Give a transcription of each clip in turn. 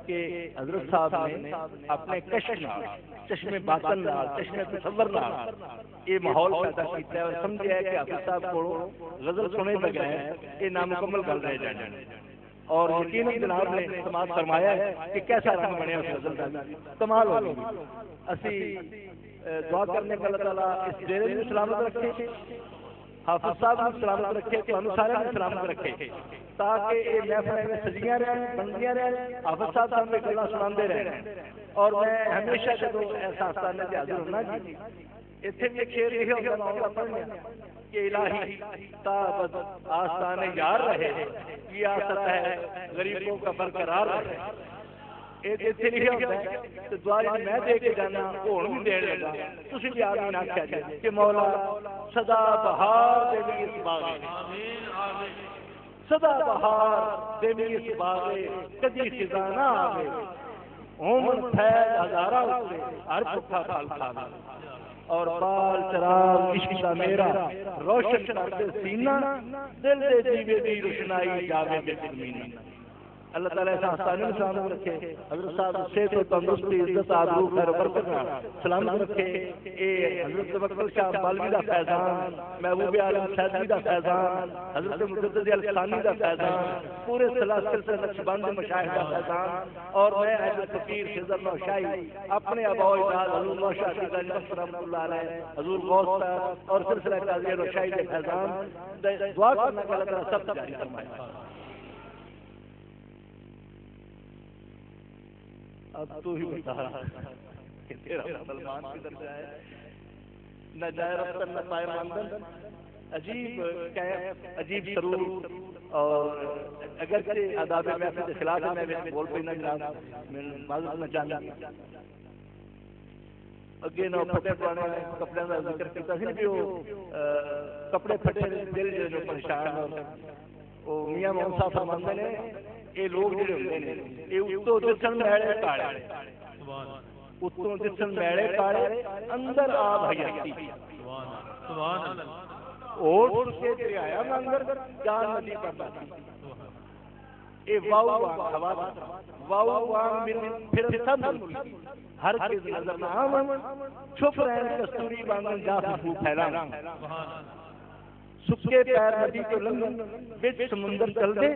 کہ حضرت صاحب نے اپنے کشف چشمے باطن چشمے تصور یہ ماحول پیدا کیتا ہے اور سمجھا ہے کہ حافظ صاحب کو غزل سنے بغیر یہ نامکمل گل رہ جانا اور یقیناً جناب نے سماعت فرمایا ہے کہ کیسا رنگ بنیا اس غزل کا کمال ہو گئی. اسی دعا کرنے کا اللہ تعالیٰ اس ڈیرے میں سلامت رکھے, حافظ صاحب کو سلامت رکھے, تو سارے کو سلامت رکھے تاکہ یہ محفل میں سجیاں رہن بنگیاں رہن, حافظ صاحب ہمیں گلا سناتے رہن. اور میں ہمیشہ جب ایسا آستانے سے حاضر ہونا جی اتنے بھی ایک شعر لکھے ہوگا پڑھنے کہ الہی تابت آستان یار رہے ریاست ہے غریبوں کا برقرار رہے. اتنے لکھے ہوتا ہے تو دعا میں دے کے جانا ہون بھی دین لگا تسی بھی آدمی نہ کہہ جائے کہ مولا سدا بہار دے بھی اس باغے سدا بہار دے بھی اس باغے کدی خزانہ آوے ہومن پھیل ہزارہ ہوئے ہر پکھا پھل کھانا اور بال چراغ عشق کا میرا روشن کرتے سینہ دل دے جیوے دی روشنائی جاوے دے دلمینہ. اللہ تعالیٰ ایسا آستانے میں سلامت رکھے, حضرت صاحب صحت و تندرستی عزت آبرو خیر و برکت سلامت رکھے. اے حضرت توکل شاہ بالوی دا فیضان, محبوب عالم سیدی دا فیضان, حضرت مجدد الثانی دا فیضان, پورے سلسلہ نقشبند مشائخ دا فیضان. اور میں حضرت فقیر خضر نوشاہی اپنے آباء و اجداد حضور نوشاہ علی نقص رحمۃ اللہ علیہ, حضور غوث صاحب اور سلسلہ قادریہ نوشاہی کے فیضان دعا کرنا کہ اللہ تعالیٰ سب جاری فرمائے. اب تو ہی بتا کہ تیرا مسلمان کی درجہ ہے نہ جائے رفتن نہ پائے ماندن, عجیب کیف عجیب سرور. اور اگر کہ آداب محفل کے خلاف میں بول پہ نہ جناب میں معذرت نہ چاہتا اگے نہ پھٹے پرانے کپڑے کا ذکر کرتا سی بھی وہ کپڑے پھٹے دل جو پریشان وہ میاں محمد صاحب فرماندے نے یہ لوگ جڑے ہوندے نے یہ اتوں دسن میڑے کاڑے اتوں دسن میڑے کاڑے اندر آب حیاتی سبحان اللہ اوٹ کے دریا منگر جان ندی پر باتی اے واو وان ہوا واو وان پھر سب ہر چیز نظر نہ آون چھپ رہے کستوری وانگن جا خوشبو پھیلانا سکے پیر ندی کو لنگن بچ سمندر چل دے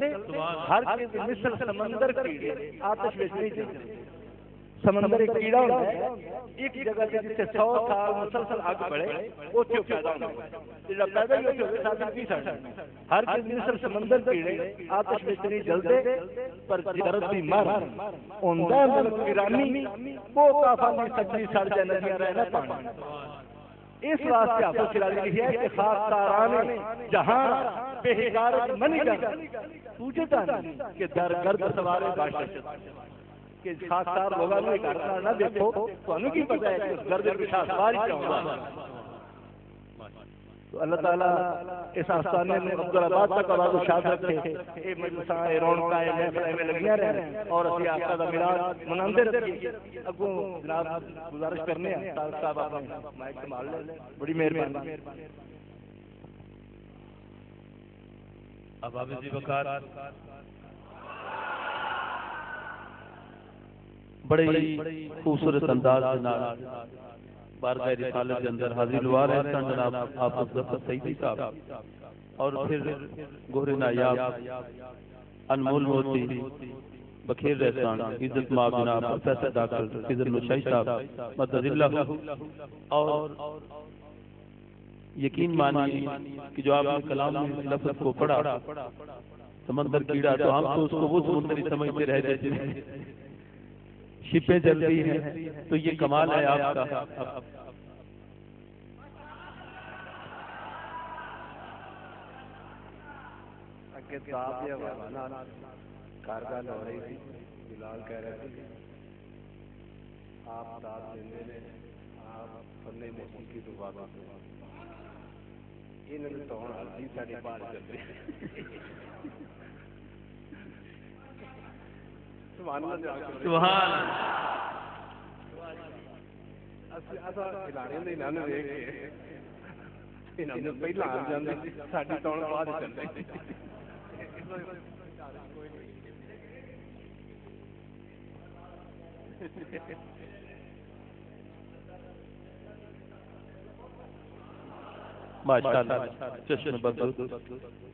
ہر چیز مثل سمندر کیڑے آتش بچ نہیں چلتے. سمندر ایک کیڑا ہوتا ہے ایک جگہ سے جس سے 100 سال مسلسل آگ بڑھے وہ کیوں پیدا ہوتا ہے جب پیدا ہی ہوتے ہوئے ساتھ کی ساتھ ہر چیز مثل سمندر کیڑے آتش بچ نہیں جلتے پر جرد بھی مر اندہ ملک ویرانی وہ کافانی سبزی سڑ جائے ندیاں رہنا پانی. اس واسطے حافظ شیرازی لکھی ہے کہ خاک سارانے جہاں بے حکارت منی جا تجھے تانی کہ در گرد سوارے باشد کہ خاک سار لوگا میں حکارت نہ دیکھو تو انہوں کی پتہ ہے کہ اس گرد بشا سواری کیا ہوگا. تو اللہ تعالیٰ اس آستانے میں عبدالآباد تک آواز و شاد رکھے اے مجلساں اے رونقاں اے محفلیں میں لگیاں رہے اور اسی آقا دا میلاد مناندے رکھیے. اگوں جناب گزارش کرنے ہیں طارق صاحب آپ نے مائک سنبھال لیں, بڑی مہربانی. اب حافظ جی وقار بڑی خوبصورت انداز کے بارگاہ رسالت کے اندر حاضر ہوا رہے ہیں جناب حافظ ظفر سعیدی صاحب اور پھر گوہر نایاب انمول موتی بخیر رحسان عزت مآب جناب پروفیسر ڈاکٹر خضر نوشاہی صاحب مدد اللہ. اور یقین مانیے کہ جو آپ نے کلام میں لفظ کو پڑھا سمندر کیڑا تو ہم تو اس کو وہ سمندری سمجھتے رہ جاتے ہیں شپیں جلتی ہیں تو یہ کمال ہے آپ کا. کارگاہ ہو رہی تھی بلال کہہ رہے تھے آپ داد دیندے نے آپ فن موسیقی تو بات یہ نہیں تو ہوں ہلدی ساڑی پار چل رہی سبحان اللہ کھلاڑیوں نے انہوں نے دیکھ کے انہوں نے پہلا آ جاندے ساڑی ٹون بعد چل رہی ماشاءاللہ چشم بدر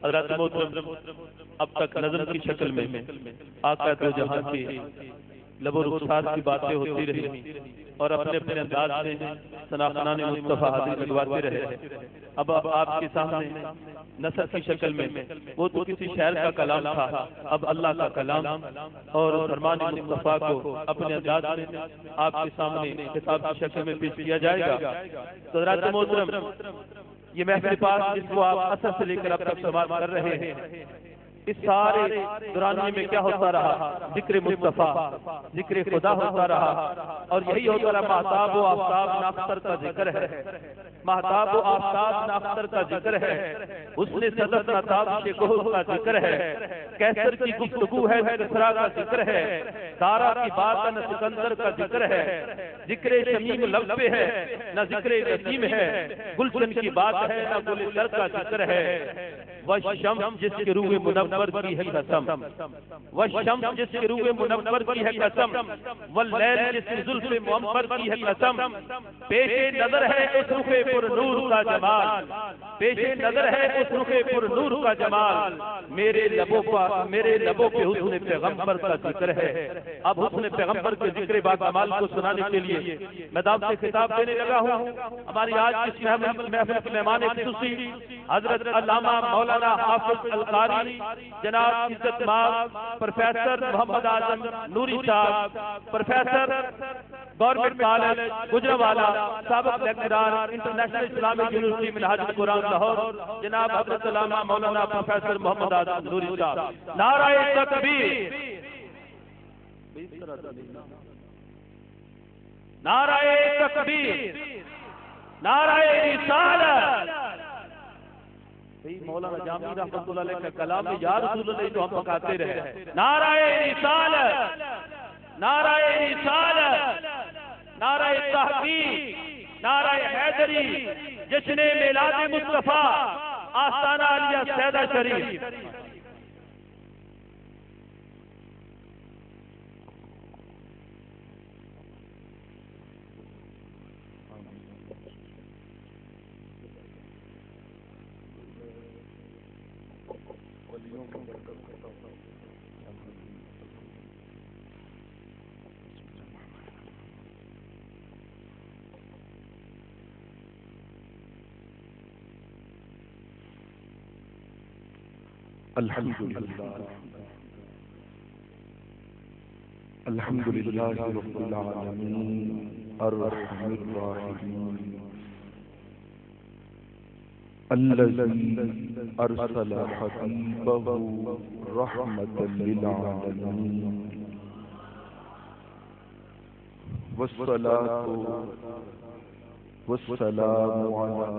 حضرات محترم اب تک نظم کی شکل میں آقا دو جہاں کی لب و رخسار کی باتیں ہوتی رہی اور اپنے اپنے انداز سے ثناء مصطفیٰ حاضر لگواتے رہے. اب آپ کے سامنے نثر کی شکل میں وہ تو کسی شاعر کا کلام تھا، اب اللہ کا کلام اور فرمان مصطفیٰ کو اپنے انداز میں آپ کے سامنے خطاب کی شکل میں پیش کیا جائے گا. تو حضرات محترم یہ محفل پاک جس کو آپ اثر سے لے کر اب تک سماعت کر رہے ہیں، اس سارے دورانیے میں کیا ہوتا رہا؟ ذکر مصطفیٰ، ذکر خدا ہوتا رہا، اور یہی ہوتا رہا مہتاب و آفتاب ناختر کا ذکر ہے، مہتاب و آفتاب ناختر کا ذکر ہے، حسن صدر نتاب شکوہ کا ذکر ہے، کیسر کی گفتگو ہے کسرا کا ذکر ہے، دارا کی باطن سکندر کا ذکر ہے، ذکر شمیم لب پہ ہے نہ ذکر نسیم ہے، گلشن کی بات ہے نہ گل شر کا ذکر ہے، والشمس جس کے روح منور کی ہے قسم، والشمس جس کے روح منور کی ہے قسم، واللیل جس کے زلف معمر کی ہے قسم، پیش نظر ہے اس رخ پر نور کا جمال، پیش نظر ہے اس رخ پر نور کا جمال، میرے لبوں پہ حسن پیغمبر کا ذکر ہے. اب حسن پیغمبر کے ذکر با کمال کو سنانے کے لیے میں دعوت سے خطاب دینے لگا ہوں. ہماری آج اس محفل کے مہمان خصوصی حضرت علامہ مولانا حافظ القاری جناب عزت مآب پروفیسر محمد اعظم نوری صاحب، پروفیسر گورنمنٹ کالج گجرانوالہ، سابق لیکچرار انٹرنیشنل اسلامک یونیورسٹی منہاج القرآن لاہور، جناب حضرت علامہ مولانا پروفیسر محمد اعظم نوری صاحب. نعرہ تکبیر، نعرہ تکبیر، نعرہ رسالت. مولانا جامی رحمۃ اللہ علیہ کا کلام یا رسول اللہ جو ہم پکاتے رہے. نعرہ رسالت، نعرہ رسالت، نعرہ تحقیق، نعرہ حیدری، جشن میلاد مصطفیٰ، آستانہ علیہ سیدہ شریف. الحمدللہ الحمدللہ رب العالمین الرحمن الرحیم الذی ارسل حبیبہ رحمۃ للعالمین والصلاۃ والسلام علی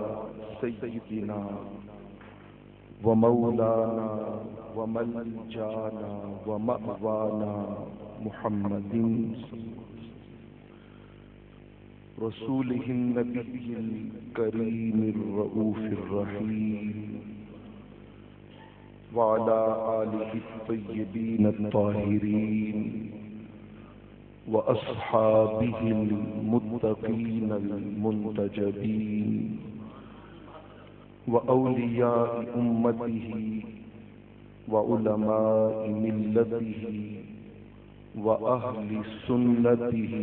سیدنا ومولانا وملجانا ومأوانا محمد رسوله النبي الكريم الرؤوف الرحيم وعلى آله الطيبين الطاهرين وأصحابه المتقين المنتجبين وأولياء أمته وعلماء ملته وأهل سنته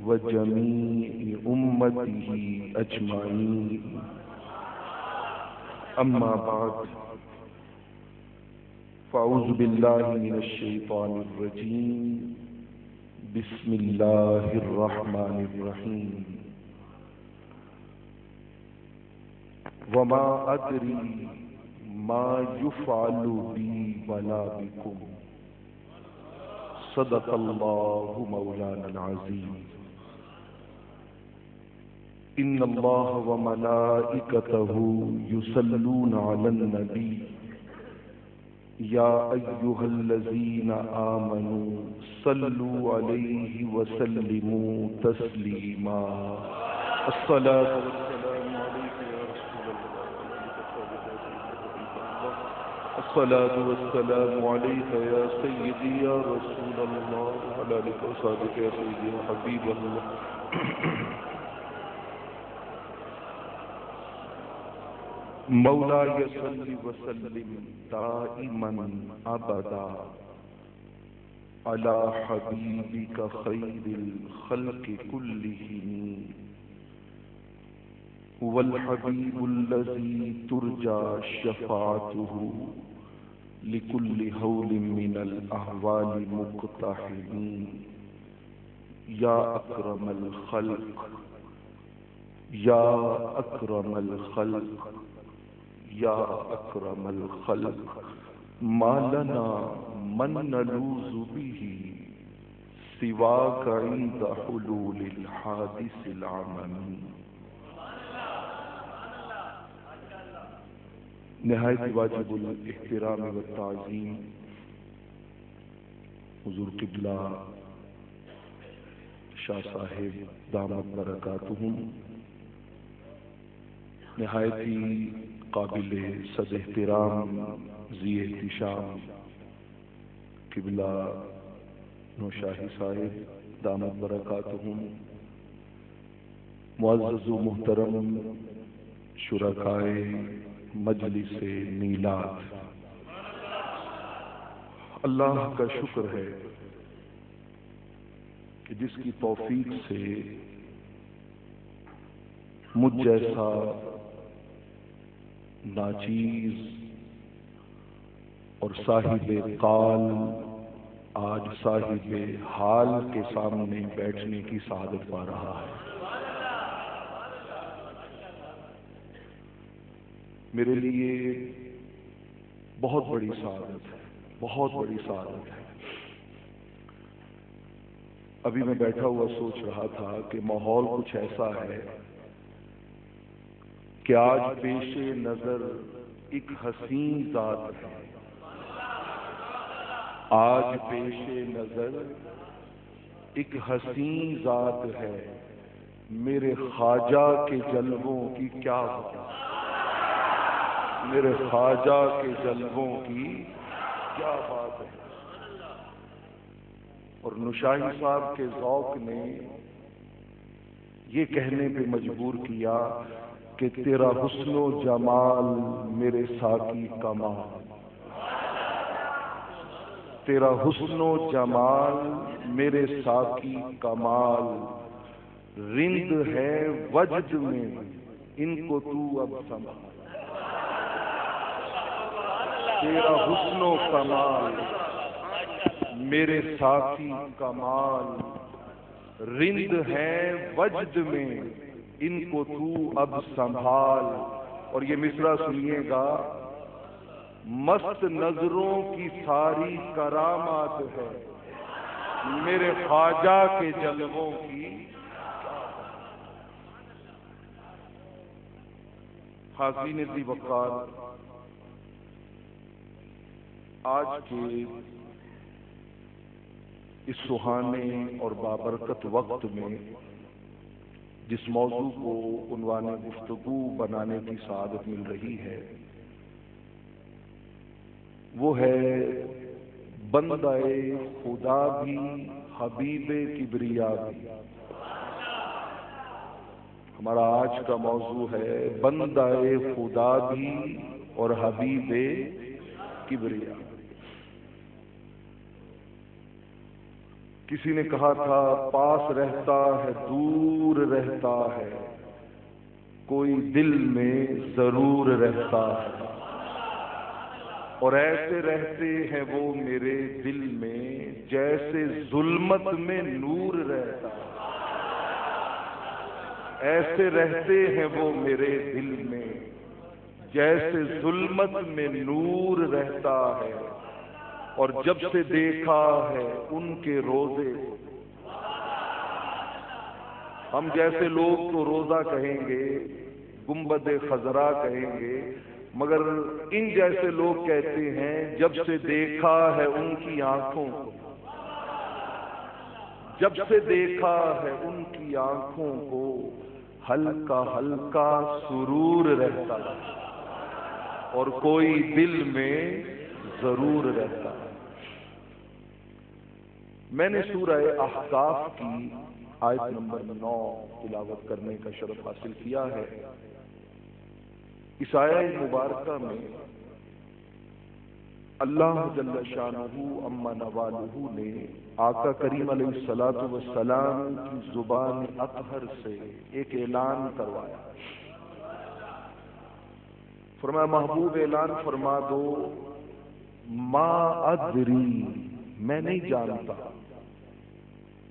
وجميع أمته أجمعين. أما بعد، فأعوذ بالله من الشيطان الرجيم. بسم الله الرحمن الرحيم. وما أدري ما يفعل بي ولا بكم. صدق الله مولانا العظيم. إن الله وملائكته يصلون على النبي يا أيها الذين آمنوا صلوا عليه وسلموا تسليما. الصلاة والسلام عليك يا رسول الله، الصلاة والسلام عليك يا سيدي يا رسول الله وعلى آلك وصحبك يا سيدي يا حبيب الله. مولاي صل وسلم دائما أبدا على حبيبك خير الخلق كلهم والحبيب الذي ترجى شفاعته لكل هول من الأهوال مقتحمين. يا أكرم الخلق يا أكرم الخلق يا أكرم الخلق ما لنا من نلوذ به سواك عند حلول الحادث العممي. نہایت واجب الاحترام والتعظیم حضور قبلہ شاہ صاحب دامت برکاتہم، نہایت ہی قابل صد احترام ذی احتشام قبلہ نوشاہی صاحب دامت برکاتہم، معزز و محترم شرکائے مجلس میلاد، اللہ کا شکر ہے کہ جس کی توفیق سے مجھ جیسا ناچیز اور صاحب قال آج صاحب حال کے سامنے بیٹھنے کی سعادت پا رہا ہے. میرے لیے بہت بڑی سعادت ہے، بہت بڑی سعادت ہے. ابھی میں بیٹھا ہوا سوچ رہا تھا کہ ماحول کچھ ایسا ہے کہ آج پیش نظر ایک حسین ذات ہے، آج پیش نظر ایک حسین ذات ہے، میرے خواجہ کے جلووں کی کیا بات، میرے خواجہ کے جلووں کی کیا بات ہے. اور نوشاہی صاحب کے ذوق نے یہ کہنے پہ مجبور کیا کہ تیرا حسن و جمال میرے ساقی کمال، تیرا حسن و جمال میرے ساقی کمال، رند ہے وجد میں ان کو تو اب سنبھال. تیرا حسن و کمال میرے ساقی کمال، رند ہے وجد میں ان کو تو اب سنبھال. اور یہ مصرع سنیے گا، مست نظروں کی ساری کرامات ہے میرے خواجہ کے جلووں کی. حاضرین ذی وقار، آج کے اس سہانے اور بابرکت وقت میں جس موضوع کو عنوان گفتگو بنانے کی سعادت مل رہی ہے وہ ہے بندہ خدا بھی حبیب کبریا بھی. ہمارا آج کا موضوع ہے بندہ خدا بھی اور حبیب کبریا. کسی نے کہا تھا پاس رہتا ہے دور رہتا ہے، کوئی دل میں ضرور رہتا ہے، اور ایسے رہتے ہیں وہ میرے دل میں جیسے ظلمت میں نور رہتا ہے. ایسے رہتے ہیں وہ میرے دل میں جیسے ظلمت میں نور رہتا ہے، اور جب سے دیکھا ہے ان کے روزے. ہم جیسے لوگ تو روزہ کہیں گے، گنبد خضرا کہیں گے، مگر ان جیسے لوگ کہتے ہیں جب سے دیکھا ہے ان کی آنکھوں کو، جب سے دیکھا ہے ان کی آنکھوں کو ہلکا ہلکا سرور رہتا ہے، اور کوئی دل میں ضرور رہتا ہے۔ میں نے سورہ احقاف کی آیت نمبر 9 تلاوت کرنے کا شرف حاصل کیا ہے۔ اس آیت مبارکہ میں اللہ جل شانہ عما نوالہ نے آقا کریم علیہ الصلوۃ والسلام کی زبان اطہر سے ایک اعلان کروایا۔ فرمایا محبوب اعلان فرما دو، ما ادری، میں نہیں جانتا،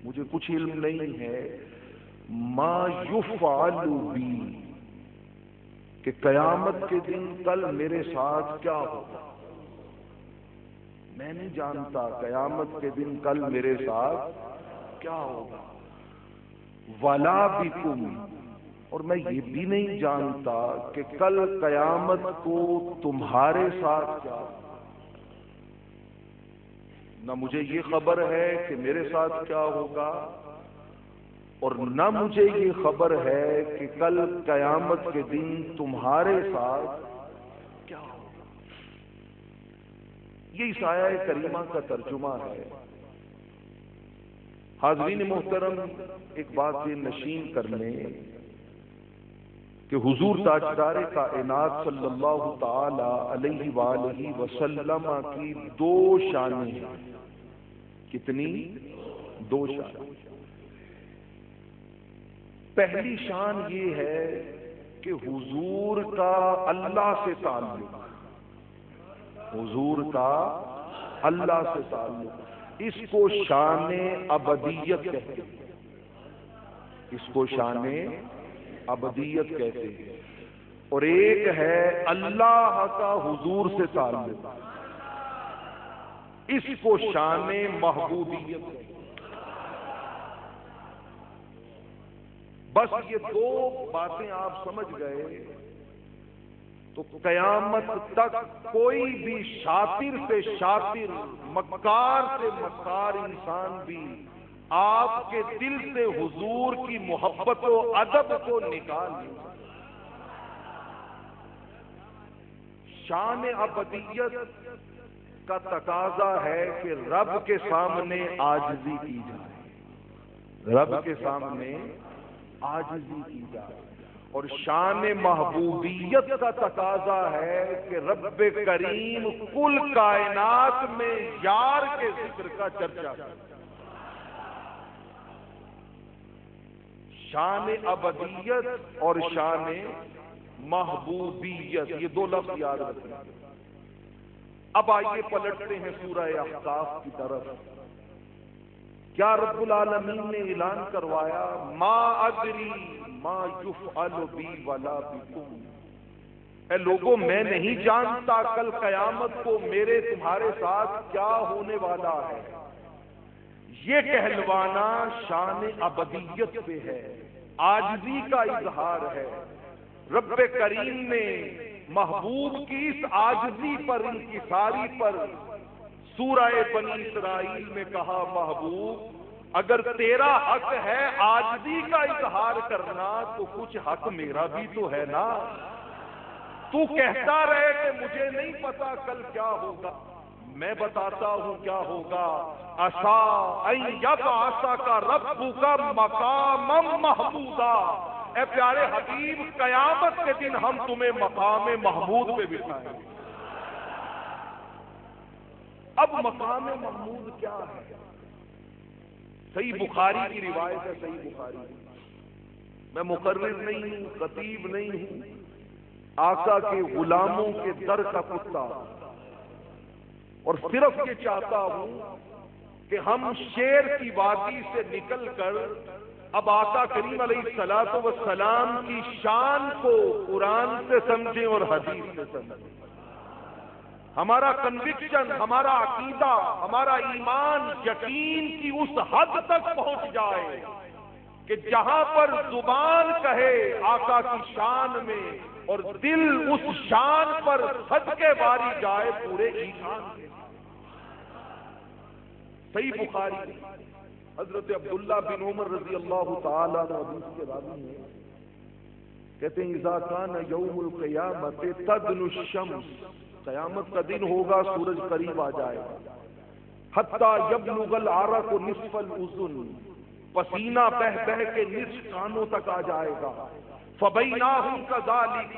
مجھے کچھ علم نہیں ہے، ما یفعل بی، کہ قیامت کے دن کل میرے ساتھ کیا ہوگا، میں نہیں جانتا قیامت کے دن کل میرے ساتھ کیا ہوگا، ولا بکم، اور میں یہ بھی نہیں جانتا کہ کل قیامت کو تمہارے ساتھ کیا ہوگا۔ نہ مجھے یہ خبر ہے کہ میرے ساتھ کیا ہوگا، اور نہ مجھے یہ خبر ہے کہ کل قیامت کے دن تمہارے ساتھ کیا ہوگا۔ یہ اس آیہ کریمہ کا ترجمہ ہے۔ حاضرین محترم، ایک بات یہ نشین کر لیں کہ حضور تاجدار کائنات صلی اللہ تعالی علیہ وآلہ وسلم کی دو شانیں ہیں۔ کتنی؟ دو شانیں۔ پہلی شان یہ ہے کہ حضور کا اللہ سے تعلق، حضور کا اللہ سے تعلق، اس کو شان ابدیت کہتے ہیں، اس کو شان ابدیت کہتے ہیں۔ اور ایک ہے اللہ کا حضور سے تعلق، اس کو شان محبوبیت کہتے ہیں۔ بس یہ دو باتیں آپ سمجھ گئے تو قیامت تک کوئی بھی شاطر سے شاطر، مکار سے مکار انسان بھی آپ کے دل سے حضور کی محبت و ادب کو نکال لیں۔ شان ابدیت کا تقاضا ہے کہ رب کے سامنے عاجزی کی جائے، رب کے سامنے عاجزی کی جائے، اور شان محبوبیت کا تقاضا ہے کہ رب کریم کل کائنات میں یار کے ذکر کا چرچا کرے۔ شان ابدیت اور شان محبوبیت، یہ دو لفظ یاد رکھیں۔ اب آئیے پلٹتے ہیں سورہ احقاف کی طرف۔ کیا رب العالمین نے اعلان کروایا، ما ادری ما یفعل بی ولا بکم، اے لوگوں میں نہیں جانتا کل قیامت کو میرے تمہارے ساتھ کیا ہونے والا ہے۔ یہ کہلوانا شان ابدیت پہ ہے، عاجزی کا اظہار ہے۔ رب کریم نے محبوب کی اس عاجزی پر، انکساری پر سورہ بنی اسرائیل میں کہا، محبوب اگر تیرا حق ہے عاجزی کا اظہار کرنا تو کچھ حق میرا بھی تو ہے نا۔ تو کہتا رہے کہ مجھے نہیں پتا کل کیا ہوگا، میں بتاتا ہوں کیا ہوگا۔ عسیٰ ان یبعثک ربک مقاما محمودا، اے پیارے حبیب قیامت کے دن ہم تمہیں مقام محمود پہ بٹھائیں گے۔ اب مقام محمود کیا ہے؟ صحیح بخاری کی روایت ہے، صحیح بخاری۔ میں مقرر نہیں ہوں، خطیب نہیں ہوں، آقا کے غلاموں کے در کا کتا، اور صرف یہ چاہتا ہوں کہ ہم شیر کی وادی سے نکل کر اب آقا کریم علیہ الصلوۃ والسلام کی شان کو قرآن سے سمجھیں اور حدیث سے سمجھیں۔ ہمارا کنوکشن، ہمارا عقیدہ، ہمارا ایمان، یقین کی اس حد تک پہنچ جائے کہ جہاں پر زبان کہے آقا کی شان میں اور دل اس شان پر صدقے باری جائے پورے ایمان سے۔ صحیح بخاری حضرت عبداللہ بن عمر رضی اللہ تعالیٰ عنہ حدیث کے راوی ہیں، کہتے ہیں اذا کان یوم القیامت تدنو الشمس قیامت کا دن ہوگا، سورج قریب آ جائے گا، حتی یبلغ العرق نصف الاذن، پسینہ بہ بہ کے نصف کانوں تک آ جائے گا، فبیناہم کذالک،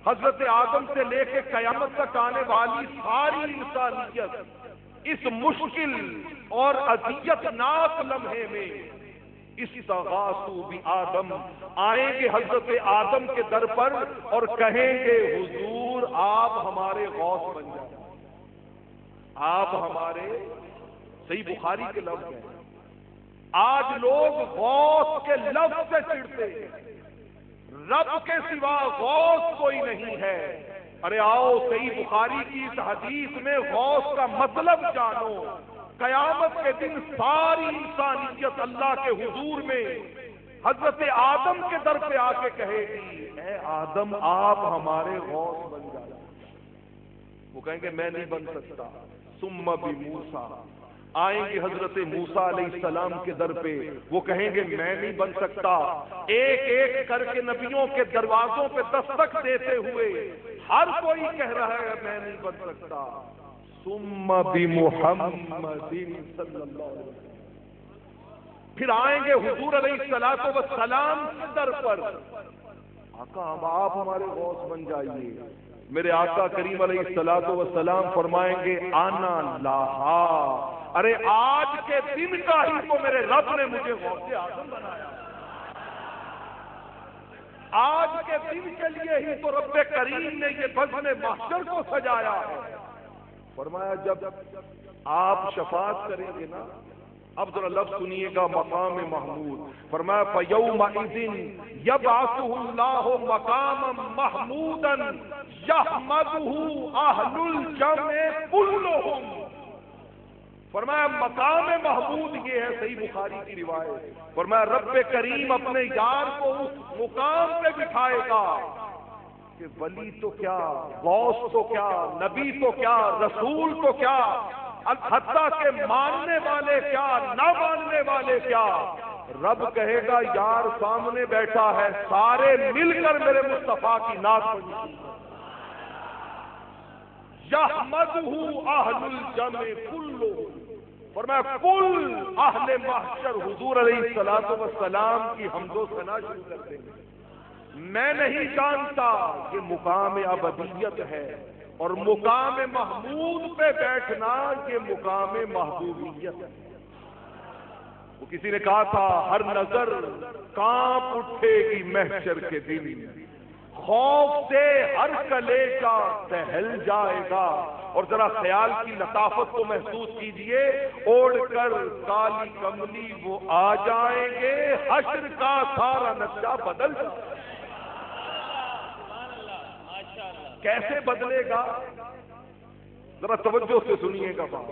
حضرت آدم سے لے کے قیامت تک آنے والی ساری انسانیت اس مشکل اور اذیت ناک لمحے میں استغاثوا بآدم، آئیں گے حضرت آدم کے در پر اور کہیں گے حضور آپ ہمارے غوث بن جائیں، آپ ہمارے، صحیح بخاری کے لفظ ہیں، آج لوگ غوث کے لفظ سے چڑھتے ہیں، رب کے سوا غوث کوئی نہیں ہے۔ ارے آؤ صحیح بخاری کی اس حدیث میں غوث کا مطلب جانو۔ قیامت کے دن ساری انسانیت اللہ کے حضور میں حضرت آدم کے در پہ آ کے کہے گی اے آدم آپ ہمارے غوث بن جائیں، وہ کہیں گے میں نہیں بن سکتا۔ ثم بموسیٰ، آئیں گے حضرت موسیٰ علیہ السلام کے در پہ، وہ کہیں گے میں نہیں بن سکتا۔ ایک ایک کر کے نبیوں کے دروازوں پہ دستک دیتے ہوئے ہر کوئی کہہ رہا ہے میں نہیں بن سکتا۔ ثم بمحمد صلی اللہ علیہ وسلم، پھر آئیں گے حضور علیہ السلام کے در پر، آقا اب آپ ہمارے غوث بن جائیے۔ میرے آقا کریم علیہ السلام فرمائیں گے آنا لاہا، ارے آج کے دن کا ہی تو میرے رب نے مجھے غوث اعظم بنایا، آج کے دن کے لیے ہی تو رب کریم نے یہ بزم محشر کو سجایا ہے۔ فرمایا جب آپ شفاعت کریں گے نا، اب ذرا لفظ سنیے گا مقام محمود، فرمایا فَيَوْمَئِذٍ يَبْعَثُهُ اللَّهُ مَقَامًا مَحْمُودًا يَحْمَدُهُ أَهْلُ الْجَمْعِ كُلُّهُمْ، فرمایا مقام محمود یہ ہے، صحیح بخاری کی روایت، فرمایا رب کریم اپنے یار کو اس مقام پہ بٹھائے گا کہ ولی تو کیا، غوث تو کیا، نبی تو کیا، رسول تو کیا، حتیٰ کہ ماننے والے کیا، نہ ماننے والے کیا، رب کہے گا یار سامنے بیٹھا ہے، سارے مل کر میرے مصطفیٰ کی نعت پڑھیں۔ یحمدہ اہل الجمع کلھم، فرمایا کل اہل محشر حضور علیہ السلام کی حمد و ثنا شروع کر دیں گے۔ میں نہیں جانتا کہ مقام ابدیت ہے، اور مقام محمود پہ بیٹھنا یہ مقام محبوبیت ہے۔ وہ کسی نے کہا تھا ہر نظر کانپ اٹھے گی محشر کے دن، خوف سے ہر کلیجہ دہل جائے گا، اور ذرا خیال کی لطافت کو محسوس کیجئے، اوڑھ کر کالی کملی وہ آ جائیں گے، حشر کا سارا نقشہ بدل جائے گا۔ کیسے بدلے گا ذرا توجہ سے سنیے گا بات۔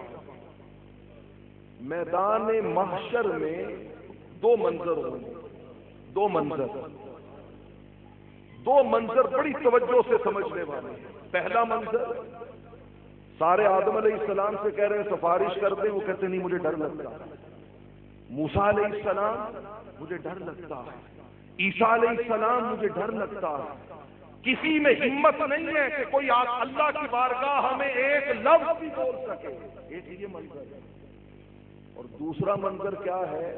میدان محشر میں دو منظر ہوں گے، دو منظر بڑی توجہ سے سمجھنے والے۔ پہلا منظر، سارے آدم علیہ السلام سے کہہ رہے ہیں سفارش کر دیں، وہ کہتے نہیں مجھے ڈر لگتا۔ موسیٰ علیہ السلام مجھے ڈر لگتا ہے، عیسیٰ علیہ السلام مجھے ڈر لگتا ہے۔ کسی میں ہمت نہیں ہے کہ کوئی اللہ کی بارگاہ میں ایک لفظ بھی بول سکے۔ ایک یہ منظر ہے، اور دوسرا منظر کیا ہے،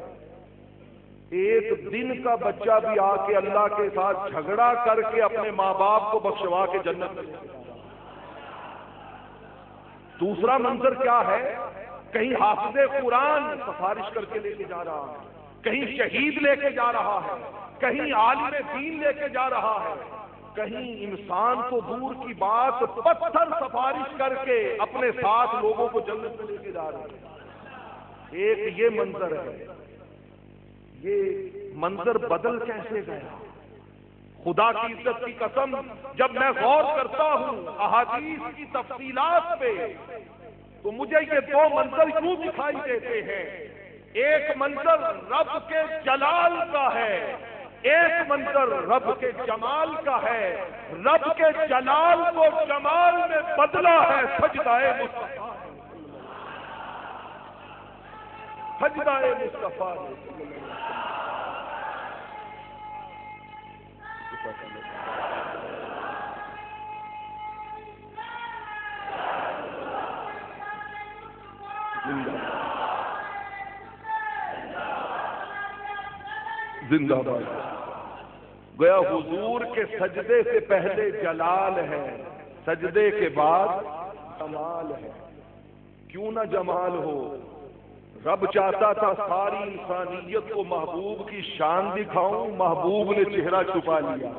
ایک دن کا بچہ بھی آ کے اللہ کے ساتھ جھگڑا کر کے اپنے ماں باپ کو بخشوا کے جنت میں۔ دوسرا منظر کیا ہے، کہیں حافظ قرآن سفارش کر کے لے کے جا رہا ہے، کہیں شہید لے کے جا رہا ہے، کہیں عالم دین لے کے جا رہا ہے، کہیں انسان تو دور کی بات پتھر سفارش کر کے اپنے ساتھ لوگوں کو جنت میں لے کے جا رہے ہیں۔ ایک یہ منظر ہے، یہ منظر بدل کیسے گیا؟ خدا کی عزت کی قسم، جب میں غور کرتا ہوں احادیث کی تفصیلات پہ تو مجھے یہ دو منظر کیوں دکھائی دیتے ہیں۔ ایک منظر رب کے جلال کا ہے، ایک منظر رب کے جمال کا ہے۔ رب کے جلال کو جمال میں بدلا ہے سجدہ مصطفیٰ، سجدہ مصطفیٰ۔ زندہ باد. گویا حضور کے سجدے سے پہلے جلال ہے، سجدے کے بعد جمال ہے. کیوں نہ جمال ہو؟ رب چاہتا تھا ساری انسانیت کو محبوب کی شان دکھاؤں، محبوب نے چہرہ چھپا لیا.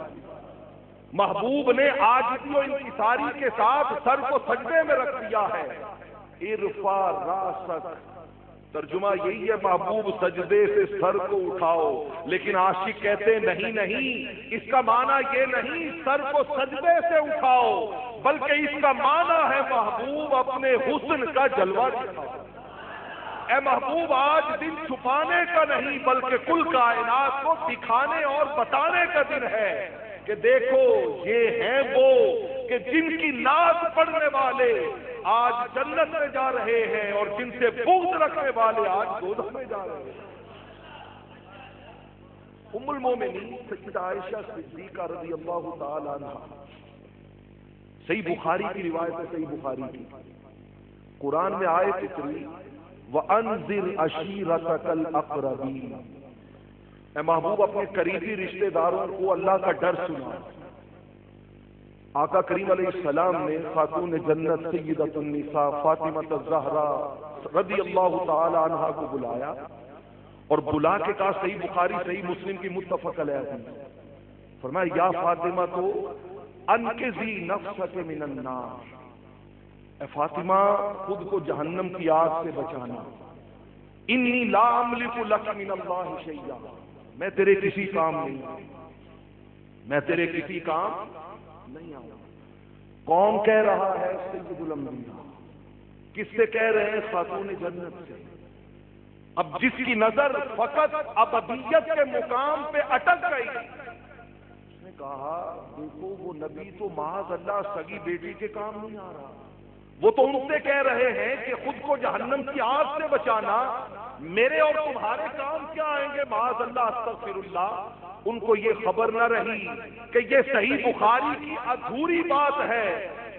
محبوب نے عاجزی و انکساری کے ساتھ سر کو سجدے میں رکھ دیا ہے. ارفع راسک، ترجمہ یہی ہے محبوب سجدے سے سر کو اٹھاؤ. لیکن عاشق کہتے نہیں نہیں، اس کا معنی یہ نہیں سر کو سجدے سے اٹھاؤ، بلکہ اس کا معنی ہے محبوب اپنے حسن کا جلوہ دکھاؤ. اے محبوب آج دن چھپانے کا نہیں بلکہ کل کائنات کو دکھانے اور بتانے کا دن ہے کہ دیکھو یہ ہیں وہ کہ جن کی ناز پڑھنے والے آج جنت میں جا رہے ہیں اور جن سے بغض رکھنے والے آج دوزخ میں جا رہے ہیں. ام المومنین سیدہ عائشہ صدیقہ رضی اللہ تعالی عنہا، صحیح بخاری کی روایت ہے، صحیح بخاری کی. قرآن میں آیت اتری وَأَنذِرْ عَشِيرَتَكَ الْأَقْرَبِينَ، اے محبوب اپنے قریبی رشتہ داروں کو اللہ کا ڈر سنا. آقا کریم علیہ السلام نے خاتون جنت سیدۃ النساء فاطمہ الزہرا رضی اللہ تعالی عنہا کو بلایا اور بلا کے کہا، صحیح بخاری صحیح مسلم کی متفق علیہ حدیث، فرمایا یا فاطمہ تو انقذی نفسک من النار، اے فاطمہ خود کو جہنم کی آگ سے بچانا. انی لا املک لک من اللہ شیئا، میں تیرے کسی کام نہیں آؤں، میں تیرے کسی کام نہیں آؤں. کون کہہ رہا ہے؟ سید الانبیاء. کس سے کہہ رہے ہیں؟ خاتون جنت سے. اب جس کی نظر فقط ابدیت کے مقام پہ اٹک گئی، اس نے کہا دیکھو وہ نبی تو معاذ اللہ سگی بیٹی کے کام نہیں آ رہا. وہ تو ان سے کہہ رہے ہیں کہ خود کو جہنم کی آگ سے بچانا، میرے اور تمہارے کام کیا آئیں گے؟ معاذ اللہ استغفر اللہ. ان کو یہ خبر نہ رہی کہ یہ صحیح بخاری کی ادھوری بات ہے.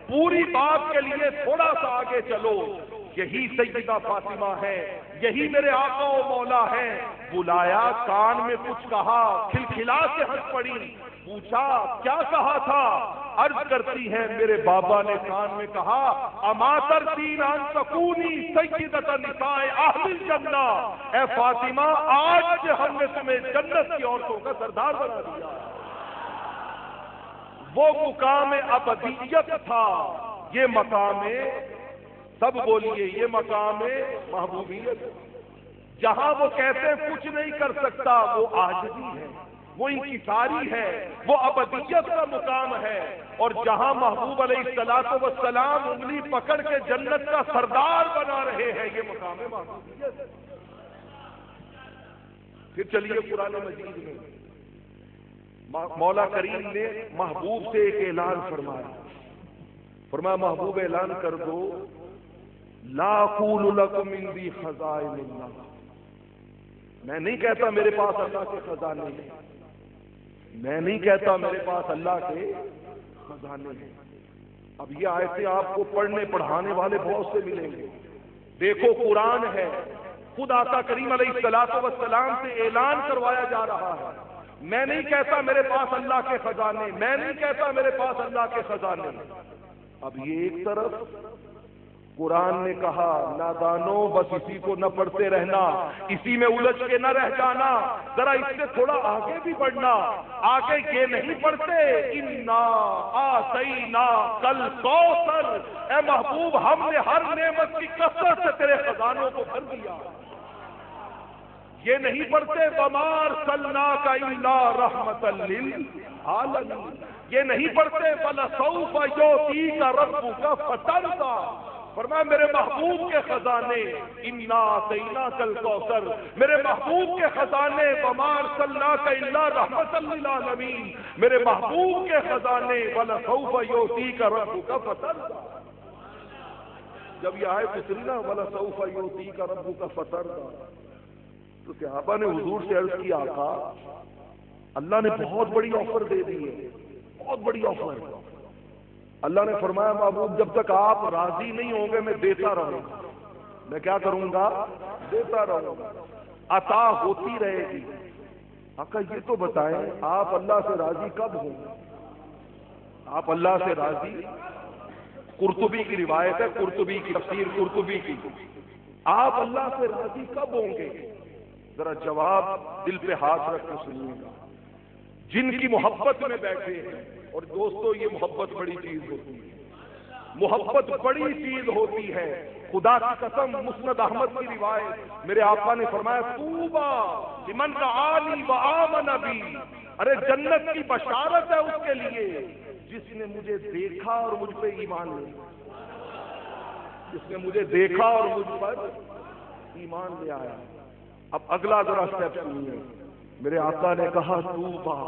پوری بات کے لیے تھوڑا سا آگے چلو. یہی سیدہ فاطمہ ہے، یہی میرے آقا و مولا ہے. بلایا، کان میں کچھ کہا، کھلکھلا کے ہنس پڑی. پوچھا کیا کہا تھا؟ عرض کرتی ہے میرے بابا نے کان میں کہا اما ترضین ان تکونی سیدۃ نساء اہل الجنہ، اے فاطمہ آج سے ہم نے تمہیں جنت کی عورتوں کا سردار بنا دیا. وہ مقام ابدیت تھا، یہ مقام، سب بولیے، یہ مقام محبوبیت. جہاں وہ کہتے ہیں کچھ نہیں کر سکتا، وہ عاجزی ہے، وہ انکساری ہے، وہ ابدیت کا مقام ہے. اور جہاں محبوب علیہ الصلوۃ والسلام انگلی پکڑ کے جنت کا سردار بنا رہے ہیں، یہ مقام محبوبیت. پھر چلیے قرآن مجید میں مولا کریم نے محبوب سے ایک اعلان فرمایا. فرمایا محبوب اعلان کر دو لا اقول لکم عندی خزائن اللہ، میں نہیں کہتا میرے پاس اللہ کے خزانے ہیں، میں نہیں کہتا میرے پاس اللہ کے خزانے ہیں. اب یہ آیتیں آپ کو پڑھنے پڑھانے والے بہت سے ملیں گے. دیکھو قرآن ہے، خود آقا کریم علیہ الصلوۃ والسلام سے اعلان کروایا جا رہا ہے. میں نہیں کہتا میرے پاس اللہ کے خزانے، میں نہیں کہتا میرے پاس اللہ کے خزانے. اب یہ ایک طرف قرآن نے کہا نادانو بس اسی کو نہ پڑھتے رہنا، اسی میں الجھ کے نہ رہ جانا، ذرا اس سے تھوڑا آگے بھی بڑھنا. آگے یہ نہیں پڑھتے انا آتینا کل کوثر، اے محبوب ہم نے ہر نعمت کی کثرت سے تیرے خزانوں کو بھر دیا. یہ نہیں پڑھتے وما ارسلناک الا رحمۃ للعالمین، یہ نہیں پڑھتے ولسوف یعطیک ربک فترضی. فرمایا میرے محبوب کے خزانے انا آتیناک الکوثر، میرے محبوب کے خزانے وما ارسلناک الا رحمۃ للعالمین، میرے محبوب کے خزانے ولسوف یعطیک ربک فترضی. جب یہ آیت اتری نا ولسوف یعطیک ربک فترضی، تو صحابہ نے حضور سے عرض کیا آقا اللہ نے بہت بڑی آفر دے دی ہے، بہت بڑی آفر. اللہ نے فرمایا محبوب جب تک آپ راضی نہیں ہوں گے میں دیتا رہوں گا. میں کیا کروں گا؟ دیتا رہوں گا. عطا ہوتی رہے گی. آقا یہ تو بتائیں آپ اللہ سے راضی کب ہوں؟ آپ اللہ سے راضی، قرطبی کی روایت ہے، قرطبی کی تفسیر قرطبی کی، آپ اللہ سے راضی کب ہوں گے؟ ذرا جواب دل پہ ہاتھ رکھ کے سنیے گا۔ جن کی محبت میں بیٹھے ہیں، اور دوستو یہ محبت بڑی چیز ہوتی ہے، محبت بڑی چیز ہوتی ہے، خدا کی قسم مسند احمد کی روایت، میرے آقا نے فرمایا طوبی لمن رعانی وآمن بی، ارے جنت کی بشارت ہے اس کے لیے جس نے مجھے دیکھا اور مجھ پہ ایمان لے، جس نے مجھے دیکھا اور مجھ پر ایمان لے آیا۔ اب اگلا ذرا سٹیپ سنیے، میرے آقا نے کہا طوبی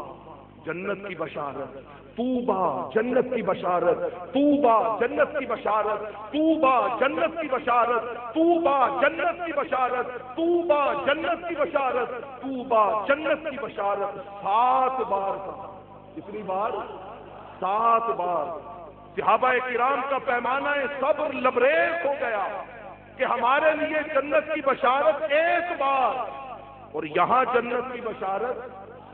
جنت کی بشارت، طوبی جنت کی بشارت، طوبی جنت کی بشارت، طوبی جنت کی بشارت، طوبی جنت کی بشارت، طوبی جنت کی بشارت، طوبی جنت کی بشارت، 7 بار کہا۔ کتنی بار؟ 7 بار۔ صحابہ کرام کا پیمانہ صبر لبریز ہو گیا کہ ہمارے لیے جنت کی بشارت 1 بار، اور یہاں جنت کی بشارت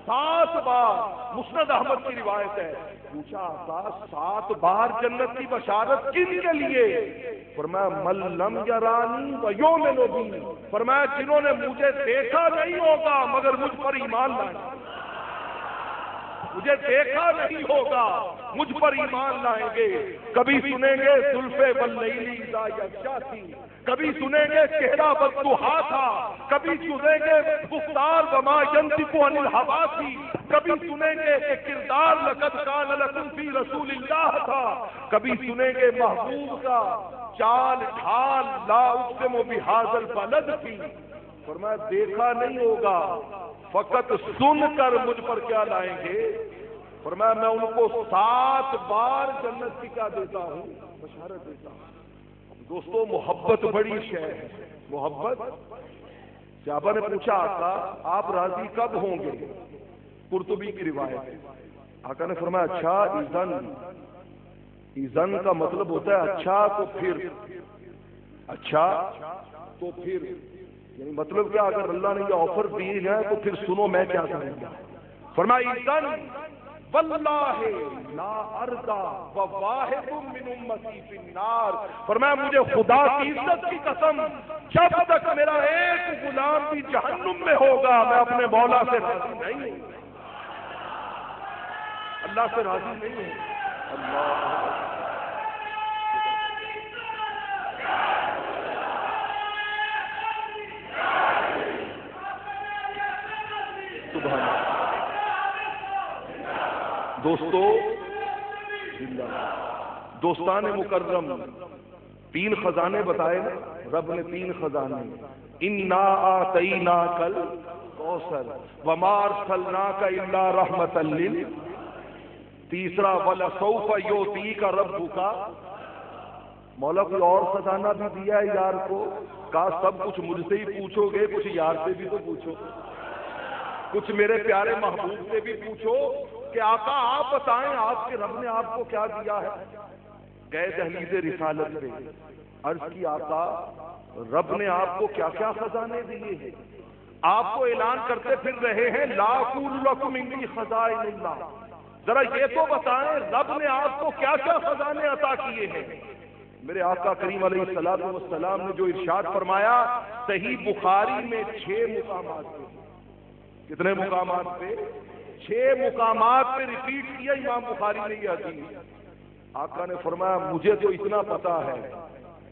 7 بار۔ مسند احمد کی روایت ہے، پوچھا آقا 7 بار جنت کی بشارت کن کے لیے؟ فرمایا من لم یرانی ویؤمن بی، فرمایا جنہوں نے مجھے دیکھا نہیں ہوگا مگر مجھ پر ایمان لائیں، مجھے دیکھا نہیں ہوگا مجھ پر ایمان لائیں گے۔ کبھی سنیں گے زلفے واللیل اذا یغشی، کبھی سنیں گے چہرہ والضحیٰ تھا، کبھی سنیں گے گفتار وما ینطق عن الہویٰ تھی، کبھی سنیں گے کہ کردار لقد کان لکم فی رسول اللہ تھا، کبھی سنیں گے محبوب کا چال ڈھال لا اقسم بہذا البلد تھی۔ فرمایا دیکھا نہیں ہوگا، فقط سن کر مجھ پر کیا لائیں گے؟ فرمایا میں ان کو 7 بار جنت کی کیا دیتا ہوں؟ بشارت دیتا ہوں۔ دوستو محبت بڑی شے ہے، محبت۔ صحابہ نے پوچھا آقا آپ راضی کب ہوں گے؟ قرطبی کی روایت، آقا نے فرمایا اچھا اذن کا مطلب ہوتا ہے اچھا تو پھر، اچھا تو پھر، یعنی مطلب کیا اگر اللہ نے یہ آفر دی ہے تو پھر سنو میں کیا کروں گا۔ فرمایا اذن واللہ لا ارضا وواحد من امتی فی النار، فرمایا مجھے خدا کی عزت کی قسم جب تک میرا ایک غلام بھی جہنم میں ہوگا میں اپنے مولا سے راضی نہیں ہوں، اللہ سے راضی نہیں ہوں۔ اللہ دوستو دوستان مکرم 3 خزانے بتائے نا رب نے، 3 خزانے، انا اعطیناک الکوثر وما ارسلناک الا رحمۃ لل، تیسرا ولسوف یعطیک ربک، مولا کوئی اور خزانہ بھی دیا ہے یار کو؟ کہا سب کچھ مجھ سے ہی پوچھو گے، کچھ یار سے بھی تو پوچھو، کچھ میرے پیارے محبوب سے بھی پوچھو کہ آقا آپ بتائیں آپ کے رب نے آپ کو کیا دیا ہے؟ گئے دہلیز رسالت پہ، عرض کی آقا رب نے آپ کو کیا کیا خزانے دیے ہیں؟ آپ کو اعلان کرتے پھر رہے ہیں لا اقول لکم انی خزائن اللہ، ذرا یہ تو بتائیں رب نے آپ کو کیا کیا خزانے عطا کیے ہیں؟ میرے آقا کریم علیہ الصلوۃ والسلام نے جو ارشاد فرمایا صحیح بخاری میں 6 مقامات پہ، کتنے مقامات پہ؟ 6 مقامات پہ ریپیٹ کیا امام بخاری نے یہ حدیث۔ آقا نے فرمایا مجھے تو اتنا پتا ہے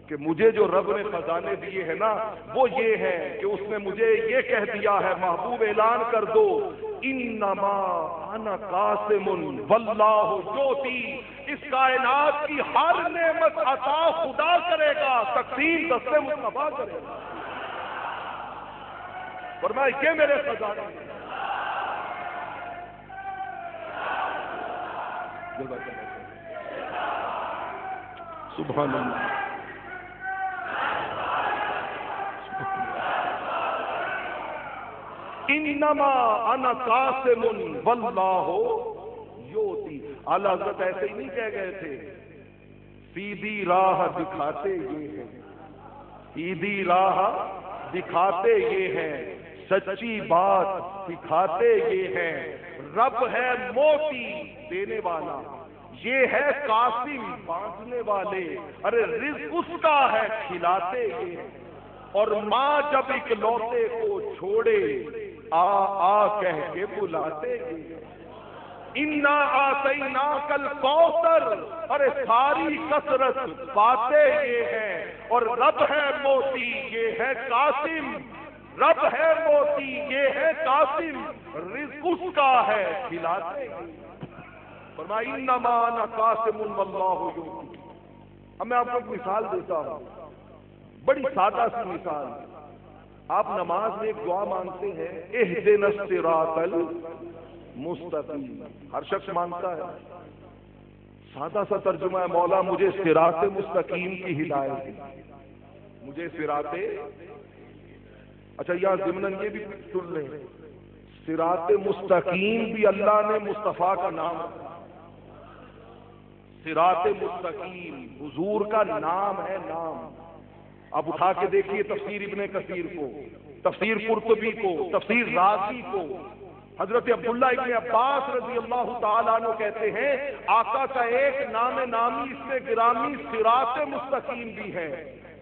کہ مجھے جو رب نے خزانے دیے ہیں نا وہ یہ ہے کہ اس نے مجھے یہ کہہ دیا ہے محبوب اعلان کر دو انما انا قاسم واللہ یعطی، اس کائنات کی ہر نعمت عطا خدا کرے گا، تقسیم دست مصطفیٰ کرے گا۔ فرمایا یہ میرے خزانے ہیں۔ سبحان اللہ، انما انا قاسم واللہ یعطی۔ اعلیٰ حضرت ایسے ہی نہیں کہہ گئے تھے، سیدھی راہ دکھاتے یہ ہیں، سیدھی راہ دکھاتے یہ ہیں، سچی بات سکھاتے یہ ہیں، رب ہے موتی دینے والا، یہ ہے قاسم بانٹنے والے، ارے رزق اس کا ہے کھلاتے یہ ہیں، اور ماں جب اکلوتے کو چھوڑے آ آ کہہ کے بلاتے یہ، انا آتیناک الکوثر، ارے ساری کثرت پاتے یہ ہیں، اور رب ہے موتی یہ ہے قاسم، رب ہے موتی یہ ہے قاسم، رزق اس کا ہے کھلاتے فرمایا انما انا قاسم واللہ یؤتی۔ اب میں آپ کو ایک مثال دیتا ہوں، بڑی سادہ سی مثال۔ آپ نماز میں ایک دعا مانگتے ہیں اہدنا الصراط المستقیم، ہر شخص مانگتا ہے، سادہ سا ترجمہ ہے مولا مجھے صراط مستقیم کی ہدایت دی، مجھے صراط، اچھا یا ضمن یہ بھی سن لیں، صراط مستقیم بھی اللہ نے مصطفیٰ کا نام، صراط مستقیم حضور کا نام ہے، نام۔ آپ اٹھا کے دیکھیے تفسیر ابن کثیر کو، تفسیر قرطبی کو، تفسیر رازی کو، حضرت عبداللہ ابن عباس رضی اللہ تعالیٰ عنہ کہتے ہیں آقا کا ایک نام نامی اس سے گرامی صراط مستقیم بھی ہے۔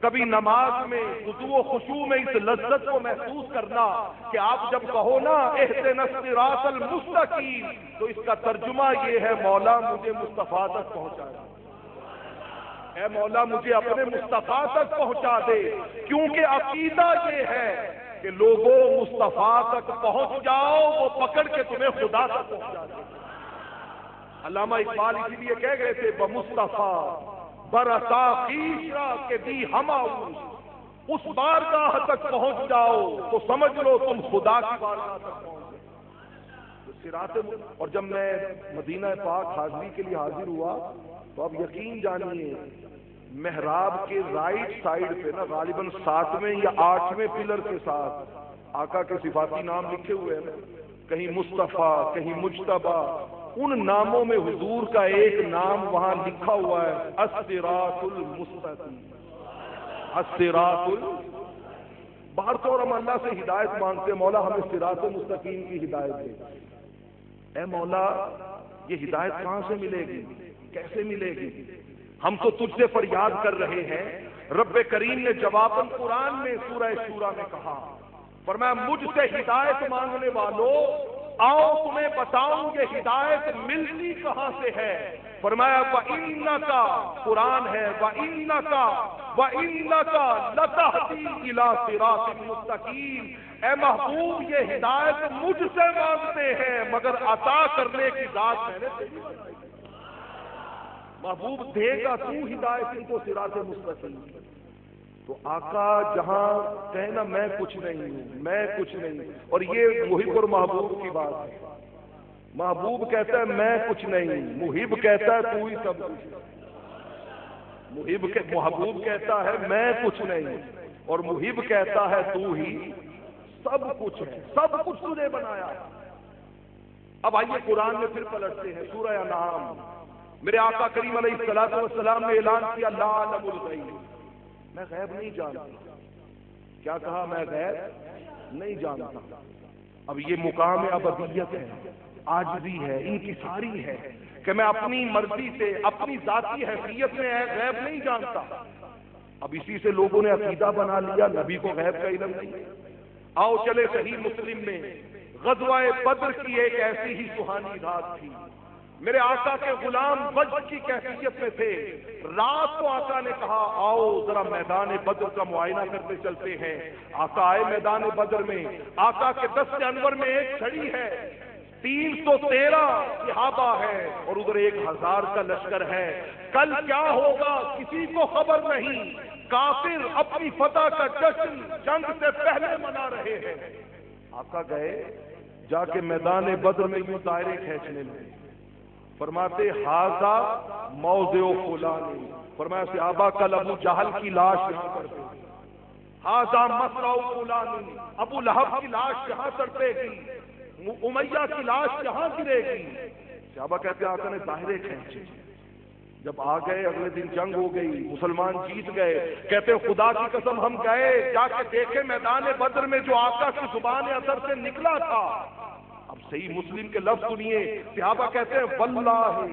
کبھی نماز میں خضوع و خشوع میں اس لذت کو محسوس کرنا کہ آپ جب کہو نا اہدنا الصراط المستقیم، تو اس کا ترجمہ یہ ہے مولا مجھے مصطفیٰ تک پہنچا دے، اے مولا مجھے اپنے مصطفیٰ تک پہنچا دے، کیونکہ عقیدہ یہ ہے کہ لوگوں مصطفیٰ تک پہنچ جاؤ، وہ پکڑ کے تمہیں خدا تک پہنچا دے۔ علامہ اقبال اسی لیے کہہ گئے تھے بمصطفیٰ برسا خیشہ کے دی ہماؤ، اس بارگاہ تک پہنچ جاؤ تو سمجھ لو تم خدا کی بارگاہ تک پہنچ گئے۔ اور جب میں مدینہ پاک حاضری کے لیے حاضر ہوا تو اب یقین جانیے محراب کے رائٹ سائیڈ پہ نا غالباً 7ویں یا 8ویں پلر کے ساتھ آقا کے صفاتی نام لکھے ہوئے ہیں، کہیں مصطفیٰ کہیں مجتبیٰ، ان ناموں میں حضور کا ایک نام وہاں لکھا ہوا ہے الصراط المستقیم، الصراط باہر تو ہم اللہ سے ہدایت مانگتے ہیں مولا ہمیں صراط مستقیم کی ہدایت دے، اے مولا یہ ہدایت کہاں سے ملے گی، کیسے ملے گی؟ ہم تو تجھ سے فریاد کر رہے ہیں۔ رب کریم نے جواباً قرآن میں سورہ شورى میں کہا، فرمایا مجھ سے ہدایت مانگنے والوں آؤ تمہیں بتاؤں یہ ہدایت ملتی کہاں سے ہے۔ فرمایا وَإِنَّكَ قرآن ہے وَإِنَّكَ لَتَهْدِي إِلَى صِرَاطٍ مُسْتَقِيمٍ، اے محبوب یہ ہدایت مجھ سے مانگتے ہیں مگر عطا کرنے کی ذات میں نے تیری بنائی، محبوب دے گا تو ہدایت ان کو صراط مستقیم۔ تو آقا جہاں کہنا میں کچھ نہیں ہوں، میں کچھ نہیں، اور یہ محب اور محبوب کی بات ہے، محبوب کہتا ہے میں کچھ نہیں، محب کہتا ہے تو ہی سب کچھ، محبوب کہتا ہے میں کچھ نہیں اور محب کہتا ہے تو ہی سب کچھ ہے، سب کچھ تجھے بنایا۔ اب آئیے قرآن میں پھر پلٹتے ہیں سورہ انعام۔ میرے آقا کریم علیہ الصلوۃ والسلام نے اعلان کیا لا اعلم الغیب، میں غیب نہیں جانتا۔ کیا کہا؟ میں غیب نہیں جانتا۔ اب یہ مقام ابدیت ہے، عاجزی ہے، انکساری ہے کہ میں اپنی مرضی سے اپنی ذاتی حیثیت میں غیب نہیں جانتا۔ اب اسی سے لوگوں نے عقیدہ بنا لیا نبی کو غیب کا علم نہیں۔ آؤ چلے صحیح مسلم میں غزوہ بدر کی ایک ایسی ہی سہانی رات تھی، میرے آقا کے غلام وجد کی کیفیت میں تھے، رات کو آقا نے کہا آؤ ذرا میدان بدر کا معائنہ کرتے چلتے ہیں۔ آقا آئے میدان بدر میں، آقا کے دست انور میں ایک چھڑی ہے، 313 صحابہ ہے اور ادھر 1000 کا لشکر ہے۔ کل کیا ہوگا کسی کو خبر نہیں، کافر اپنی فتح کا جشن جنگ سے پہلے منا رہے ہیں۔ آقا گئے جا کے میدان بدر میں یوں دائرے کھینچنے میں، فرماتے ہاذا موضع فلان، فرمایا صحابہ کل ابو جہل کی لاش یہاں پر پڑے، ہاذا مصرع فلان، ابو لہب کی لاش یہاں تڑپے گی، امیہ کی لاش یہاں گرے گی۔ صحابہ کہتے ہیں آقا نے دائرے کھینچے، جب آ گئے اگلے دن جنگ ہو گئی، مسلمان جیت گئے، کہتے خدا کی قسم ہم گئے جا کے دیکھے میدان بدر میں جو آقا کی زبان اثر سے نکلا تھا. اب صحیح مسلم کے لفظ سنیے، صحابہ کہتے ہیں واللہ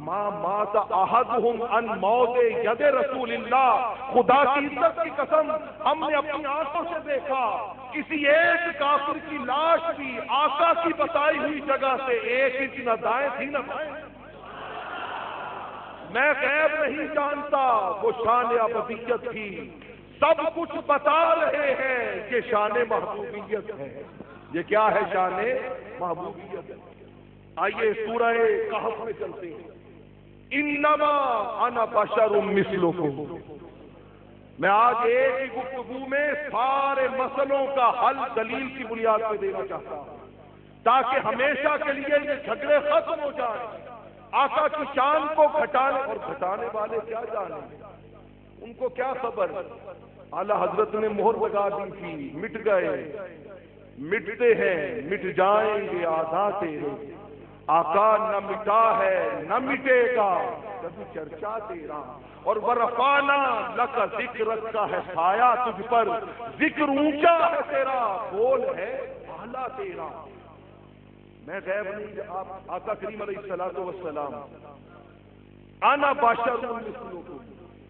ما مات احدہم ان موت ید رسول اللہ، خدا کی عزت کی قسم ہم نے اپنی آنکھوں سے دیکھا کسی ایک کافر کی لاش بھی آقا کی بتائی ہوئی جگہ سے 1 انچ نہ دائیں تھی نہ بائیں. میں غیب نہیں جانتا، وہ شان ابدیت تھی. سب کچھ بتا رہے ہیں کہ شان محبوبیت ہے. یہ کیا ہے؟ شان محبوبیت. آئیے سورہ کہف میں چلتے ہیں. انما انا بشر مثلکم. میں آج ایک ہی گفتگو میں سارے مسئلوں کا حل دلیل کی بنیاد پہ دینا چاہتا ہوں تاکہ ہمیشہ کے لیے یہ جھگڑے ختم ہو جائیں. آقا کی شان کو گھٹانے اور گھٹانے والے کیا جانے، ان کو کیا خبر. اعلی حضرت نے مہر لگا دی تھی، مٹ گئے، مٹتے ہیں، مٹ جائیں گے آدھا تیرے. آقا نہ مٹا ہے نہ مٹے گا کبھی چرچا تیرا. اور ورفانا لک ذکرت کا ہے سایہ تجھ پر، ذکر اونچا ہے تیرا، بول ہے اعلیٰ تیرا. میں غیب نہیں، آپ آقا کریم علیہ الصلوۃ والسلام انا بشر مثلکم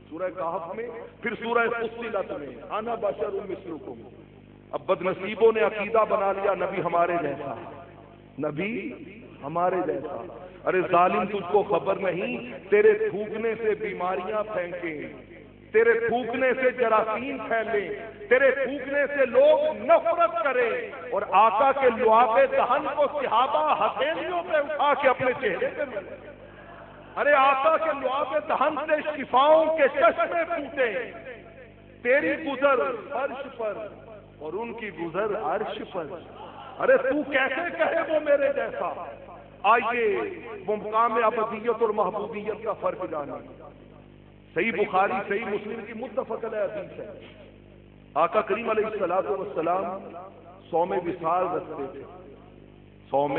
سورہ کہف میں، پھر سورہ فصلت میں انا بشر مثلکم. اب بد نصیبوں نے عقیدہ بنا لیا نبی ہمارے جیسا، نبی ہمارے جیسا. ارے ظالم تجھ کو خبر نہیں، تیرے تھوکنے سے بیماریاں پھینکیں، تیرے تھوکنے سے جراثیم پھیلیں، تیرے تھوکنے سے لوگ نفرت کریں، اور آقا کے لعاب دہن کو صحابہ ہتھیلیوں پہ اٹھا کے اپنے چہرے پہ ملے. ارے آقا کے لعاب دہن سے شفاؤں کے چشمے پھوٹے. تیری گزر عرش پر اور ان کی گزر عرش پر. ارے تو کیسے کہے وہ میرے جیسا. آئیے وہ مقام ابدیت اور محبوبیت کا فرق جانا. صحیح بخاری صحیح مسلم کی متفق علیہ حدیث ہے. آقا کریم علیہ الصلوۃ والسلام صوم وصال رکھتے تھے. صوم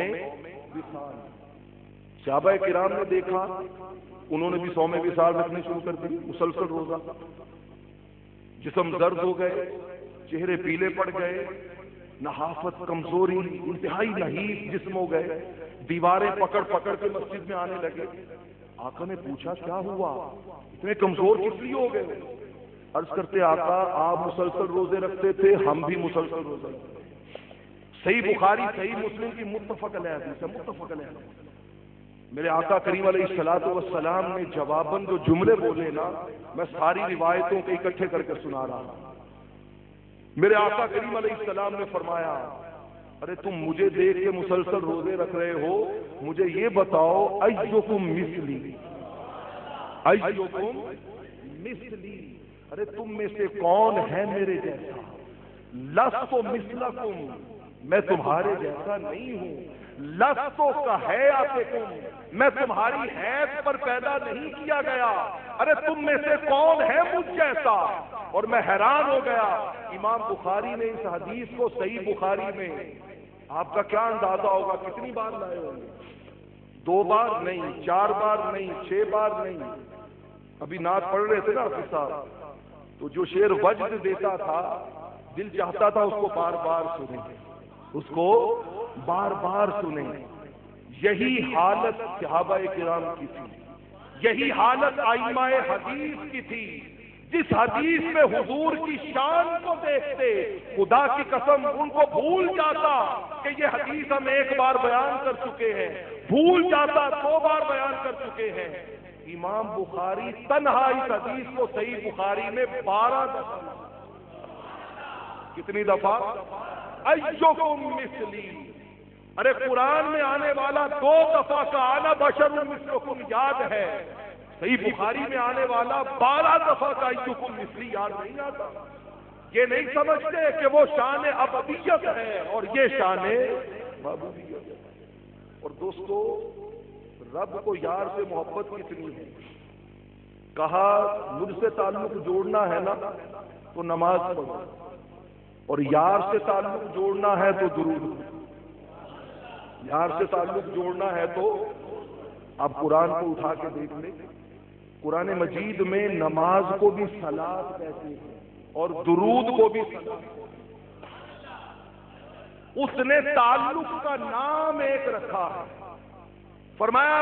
وصال صحابہ کرام نے دیکھا، انہوں نے بھی صوم وصال رکھنے شروع کر دی. مسلسل روزہ، جسم درد ہو گئے، چہرے پیلے پڑ گئے، نحافت، کمزوری، انتہائی نحیف جسم ہو گئے. دیواریں پکڑ پکڑ کے مسجد میں آنے لگے. آقا نے پوچھا کیا ہوا، اتنے کمزور کس لیے ہو گئے؟ عرض کرتے آقا آپ مسلسل روزے رکھتے تھے، ہم بھی مسلسل روزے رکھتے تھے. صحیح بخاری صحیح مسلم کی متفق علیہ حدیث ہے، متفق علیہ حدیث. میرے آقا کریم علیہ الصلوۃ والسلام نے جواباً جو جملے بولے نا، میں ساری روایتوں کو اکٹھے کر کے سنا رہا ہوں. میرے آقا کریم علیہ السلام نے فرمایا ارے تم مجھے دیکھ کے مسلسل روزے رکھ رہے ہو، مجھے یہ بتاؤ ایکم مثلی، ایکم مثلی، ارے تم میں سے کون ہے میرے جیسا؟ لست مثلکم، میں تمہارے جیسا نہیں ہوں. لست کحیاتکم، میں تمہاری حیث پر پیدا نہیں کیا گیا. ارے تم میں سے کون ہے مجھ جیسا؟ اور میں حیران ہو گیا. امام بخاری نے اس حدیث کو صحیح بخاری میں، آپ کا کیا اندازہ ہوگا کتنی بار لائے ہوں گے؟ 2 بار نہیں، 4 بار نہیں، 6 بار نہیں. ابھی نعت پڑھ رہے تھے نا حافظ صاحب، تو جو شعر وجد دیتا تھا دل چاہتا تھا اس کو بار بار سنیں، اس کو بار بار سنیں. یہی حالت صحابہ کرام کی تھی، یہی حالت ائمہ حدیث کی تھی. جس حدیث میں حضور کی شان کو دیکھتے خدا کی قسم ان کو بھول جاتا کہ یہ حدیث ہم 1 بار بیان کر چکے ہیں، بھول جاتا 2 بار بیان کر چکے ہیں. امام بخاری تنہا اس حدیث کو صحیح بخاری میں 12 دفعہ، کتنی دفعہ؟ ایکم مثلی. ارے قرآن میں آنے والا 2 دفعہ کا آنا بشر مثلکم یاد ہے، صحیح بخاری میں آنے والا 12 دفعہ کا ایکم مثلی یاد نہیں آتا. یہ نہیں سمجھتے کہ وہ شان ابدیت ہے اور یہ شان محبوبیت ہے. اور دوستو رب کو یار سے محبت کتنی ہے. کہا مجھ سے تعلق جوڑنا ہے نا تو نماز پڑھو، اور یار سے تعلق جوڑنا ہے تو درود. یار سے تعلق جوڑنا ہے تو آپ قرآن کو اٹھا کے دیکھ لیں. قرآن مجید میں نماز کو بھی صلاۃ کہتے ہیں اور درود کو بھی صلاۃ. اس نے تعلق کا نام ایک رکھا ہے. فرمایا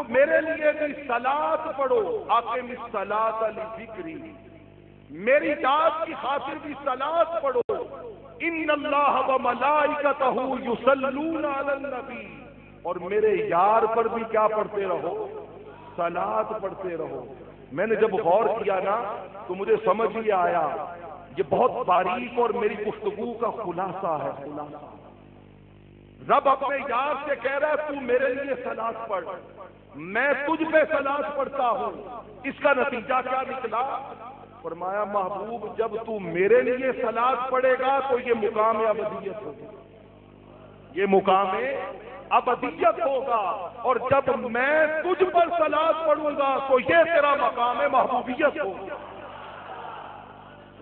میرے لیے بھی صلاۃ پڑھو، اقم الصلاۃ لذکری، میری ذات کی خاطر بھی صلاۃ پڑھو. ان اللہ وملائکتہ یصلون علی النبی، اور میرے یار پر بھی کیا پڑھتے رہو؟ صلاۃ پڑھتے رہو. میں نے جب غور کیا نا تو مجھے سمجھ ہی آیا یہ بہت باریک اور میری گفتگو کا خلاصہ ہے. خلاصہ رب اپنے یار سے کہہ رہا ہے تو میرے لیے صلاۃ پڑھ، میں تجھ پہ صلاۃ پڑھتا ہوں. اس کا نتیجہ کیا نکلا؟ فرمایا محبوب جب تو میرے لیے صلاۃ پڑھے گا تو یہ مقام ابدیت ہوگا، یہ مقام ابدیت ہوگا، اور جب میں تجھ پر صلاۃ پڑھوں گا تو یہ تیرا مقام محبوبیت ہوگا.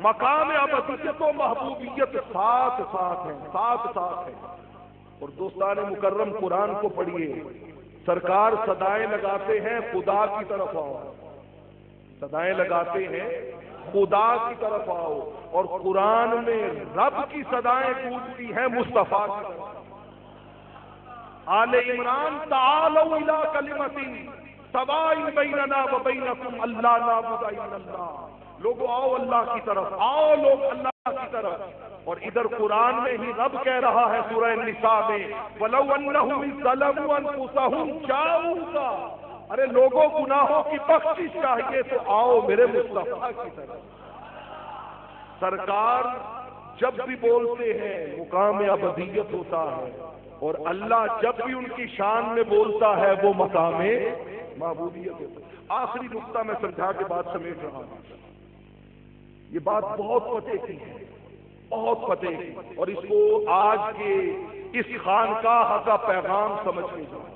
مقام ابدیت و محبوبیت ساتھ ساتھ ہیں، ساتھ ساتھ ہیں. اور دوستان مکرم قرآن کو پڑھیے، سرکار صدائیں لگاتے ہیں خدا کی طرف آؤ، صدائیں لگاتے ہیں خدا کی طرف آؤ، اور قرآن میں رب کی صدائیں گونجتی ہیں مصطفیٰ کی طرف. آل عمران تعالوا الی کلمۃ سواء بیننا وبینکم الا نعبد الا اللہ. لوگوں آؤ اللہ کی طرف، آؤ لوگ اللہ کی طرف. اور ادھر قرآن میں ہی رب کہہ رہا ہے سورہ النساء میں وَلَوْ أَنَّهُمْ ظَلَمُوا أَنفُسَهُمْ جَاءُوكَ، ارے لوگوں گناہوں کی بخشش چاہیے تو آؤ میرے مصطفیٰ کی طرف. سرکار جب بھی بولتے ہیں مقام ابدیت ہوتا ہے، اور اللہ جب بھی ان کی شان میں بولتا ہے وہ مقام معبودیت ہوتا ہے. آخری نقطہ میں سمجھا کے بات سمیٹ رہا ہوں. یہ بات بہت پتے کی ہے، بہت پتے کی، اور اس کو آج کے اس خانقاہ کا پیغام سمجھ کے جاؤ،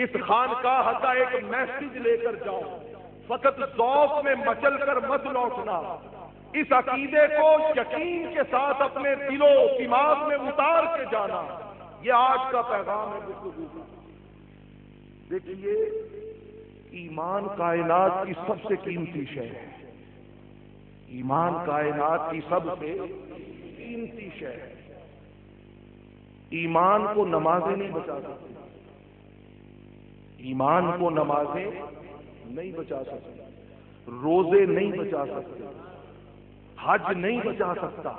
اس خانقاہ کا ایک میسج لے کر جاؤ. فقط ذوق میں مچل کر مت لوٹنا، اس عقیدے کو یقین کے ساتھ اپنے دل و دماغ میں اتار کے جانا. یہ آج کا پیغام ہے گفتگو کا. دیکھیے ایمان کائنات کی سب سے قیمتی شے ہے، ایمان کائنات کی سب سے قیمتی شے ہے. ایمان کو نمازیں نہیں بچا سکتی، ایمان کو نمازیں نہیں بچا سکتی، روزے نہیں بچا سکتے، حج نہیں بچا سکتا،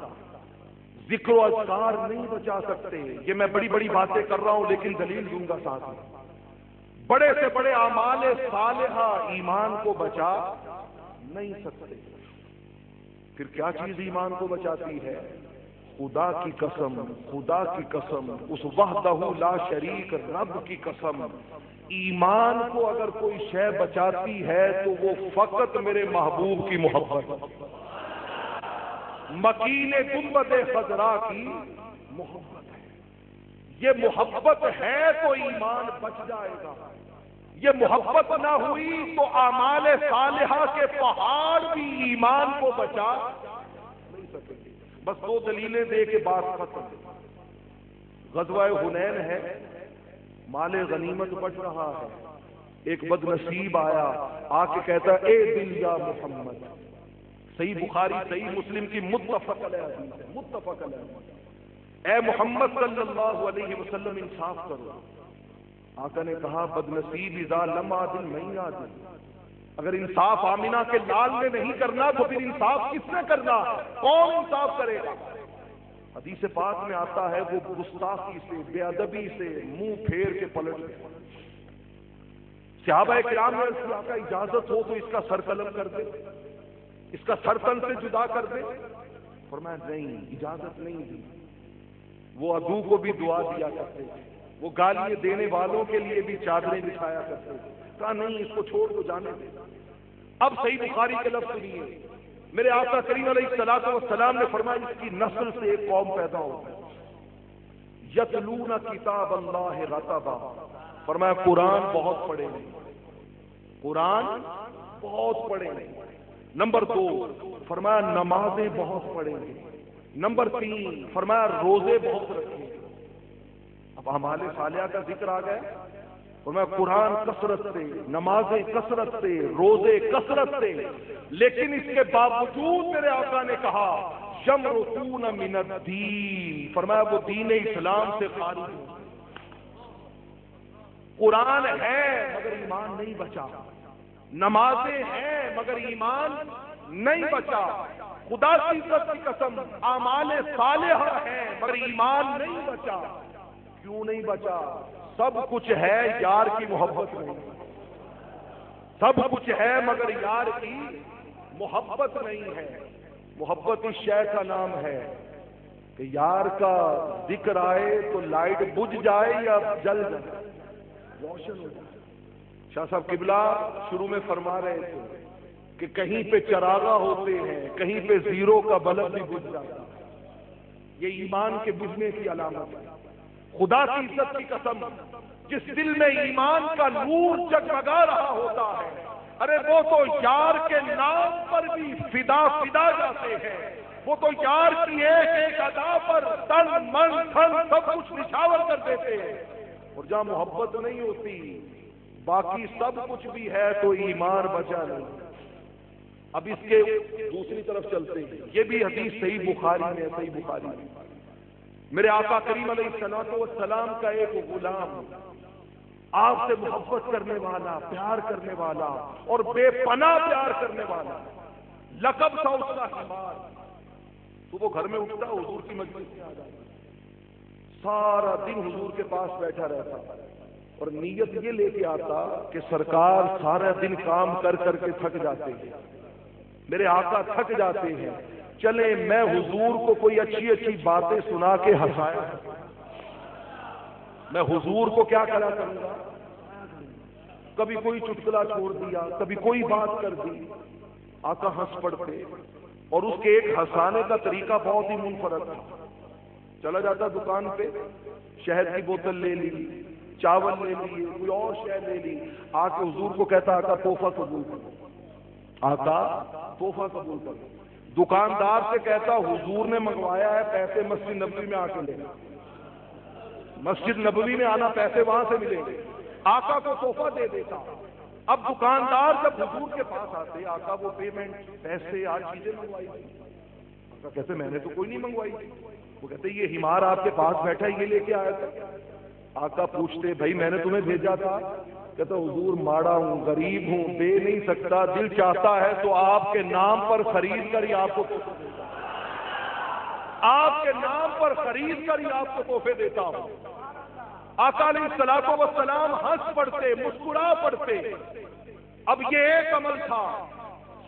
ذکر و اذکار نہیں بچا سکتے. یہ میں بڑی بڑی باتیں کر رہا ہوں لیکن دلیل دوں گا ساتھ میں. بڑے سے بڑے اعمال صالحہ ایمان کو بچا نہیں سکتے. پھر کیا چیز ایمان کو بچاتی ہے؟ خدا کی قسم، خدا کی قسم، اس وحدہ لا شریک رب کی قسم، ایمان کو اگر کوئی شے بچاتی ہے تو وہ فقط میرے محبوب کی محبت، مکین گنبد خضرا کی محبت ہے. یہ محبت ہے تو ایمان بچ جائے گا. یہ محبت نہ ہوئی تو اعمال صالحہ کے پہاڑ بھی ایمان کو بچا نہیں سکیں گے. بس دو دلیلیں دے کے بات ختم. غزوہ حنین ہے، مال غنیمت بچ رہا ہے. ایک بد نصیب آیا، آ کے کہتا اے دل یا محمد. صحیح بخاری صحیح مسلم کی متفق علیہ حدیث ہے، متفق علیہ حدیث. اے محمد صلی اللہ علیہ وسلم انصاف کرو. آقا نے کہا بد نصیب اذا لم عادل نہیں عادل. اگر انصاف آمنہ کے لال نے نہیں کرنا تو پھر انصاف کس نے کرنا؟ کون انصاف کرے گا؟ حدیث پاک میں آتا ہے وہ گستاخی سے، بے ادبی سے منہ پھیر کے پلٹ گئے. صحابہ کرام نے کہا کہ اجازت ہو تو اس کا سر قلم کر دے، اس کا سر تن سے جدا کر دے. فرمایا نہیں، اجازت نہیں دی. وہ عدو کو بھی دعا دیا کرتے، وہ گالیاں دینے والوں کے لیے بھی چادریں بچھایا کرتے. کہا نہیں، اس کو چھوڑ دو، جانے دے. اب صحیح بخاری کے لفظ سنیے، میرے آقا کریم علیہ الصلوۃ والسلام نے فرمایا اس کی نسل سے ایک قوم پیدا ہوگی یتلون کتاب اللہ رتبا. فرمایا قرآن بہت پڑھیں گے، قرآن بہت پڑھیں گے. نمبر 2 فرمایا نمازیں بہت پڑھیں گے. نمبر 3 فرمایا روزے بہت رکھیں گے. اب اعمال صالحہ کا ذکر آ گیا. اور میں قرآن کثرت سے، نمازیں کثرت سے، روزے کثرت سے، لیکن اس کے باوجود میرے آقا نے کہا یمرقون من الدین، فرمایا وہ دین اسلام سے خارج ہو۔ قرآن ہے مگر ایمان نہیں بچا، نمازیں ہیں مگر ایمان نہیں بچا، خدا کی عزت کی قسم اعمال صالحہ ہیں مگر ایمان نہیں بچا۔ کیوں نہیں بچا؟ سب کچھ ہے یار کی محبت نہیں، سب کچھ ہے مگر یار کی محبت نہیں ہے۔ محبت اس شے کا نام ہے کہ یار کا ذکر آئے تو لائٹ بجھ جائے یا جل جائے، روشن ہو جائے۔ شاہ صاحب قبلہ شروع میں فرما رہے تھے کہ کہیں پہ چراغاں ہوتے ہیں، کہیں پہ زیرو کا بلب بھی بجھ جاتا ہے، یہ ایمان کے بجھنے کی علامت ہے۔ خدا کی عزت کی قسم جس دل میں ایمان کا نور جگمگا رہا ہوتا ہے، ارے وہ تو یار کے نام پر بھی فدا جاتے ہیں، وہ تو یار کی ایک ایک ادا پر تن من دھن سب کچھ نچھاور کر دیتے ہیں۔ اور جہاں محبت نہیں ہوتی باقی سب کچھ بھی ہے تو ایمان بچا نہیں۔ اب اس کے دوسری طرف چلتے ہیں، یہ بھی حدیث صحیح بخاری میں، صحیح بخاری میں میرے آقا کریم علیہ الصلوۃ والسلام کا ایک غلام، آپ سے محبت کرنے والا، پیار کرنے والا اور بے پناہ پیار کرنے والا، لقب تھا اس کا حمار۔ صبح گھر میں اٹھتا حضور کی مجلس میں آ جاتا، سارا دن حضور کے پاس بیٹھا رہتا اور نیت یہ لے کے آتا کہ سرکار سارا دن کام کر کر کے تھک جاتے ہیں، میرے آقا تھک جاتے ہیں، چلے میں حضور کو کوئی اچھی اچھی باتیں سنا کے ہنسایا، میں حضور کو کیا کرا کروں گا، کبھی کوئی چٹکلا چھوڑ دیا، کبھی کوئی بات کر دی، آقا ہنس پڑتے اور اس کے ایک ہنسانے کا طریقہ بہت ہی منفرد تھا۔ چلا جاتا دکان پہ، شہد کی بوتل لے لی، چاول لے لیے، کوئی اور شے لے لی، آ کے حضور کو کہتا آقا تحفہ قبول کرو، آقا تحفہ قبول کرو۔ دکاندار سے کہتا حضور نے منگوایا ہے، پیسے مسجد نبوی میں آ کے لے، مسجد نبوی میں آنا، پیسے وہاں سے ملیں گے، آقا کو تحفہ دے دیتا۔ اب دکاندار جب حضور کے پاس آتے، آقا وہ پیمنٹ، پیسے، آج چیزیں منگوائی تھی، آقا کہتے میں نے تو کوئی نہیں منگوائی تھی، وہ کہتے یہ ہمار آپ کے پاس بیٹھا یہ لے کے آیا تھا۔ آقا پوچھتے بھائی میں نے تمہیں بھیجا تھا، کہتا حضور ماڑا ہوں، غریب ہوں، دے نہیں سکتا، دل چاہتا ہے تو آپ کے نام پر خرید کر ہی آپ کو، آپ کے نام پر خرید کر ہی آپ کو تحفے دیتا ہوں۔ آقا علیہ الصلوۃ والسلام ہنس پڑتے، مسکرا پڑتے۔ اب یہ ایک عمل تھا،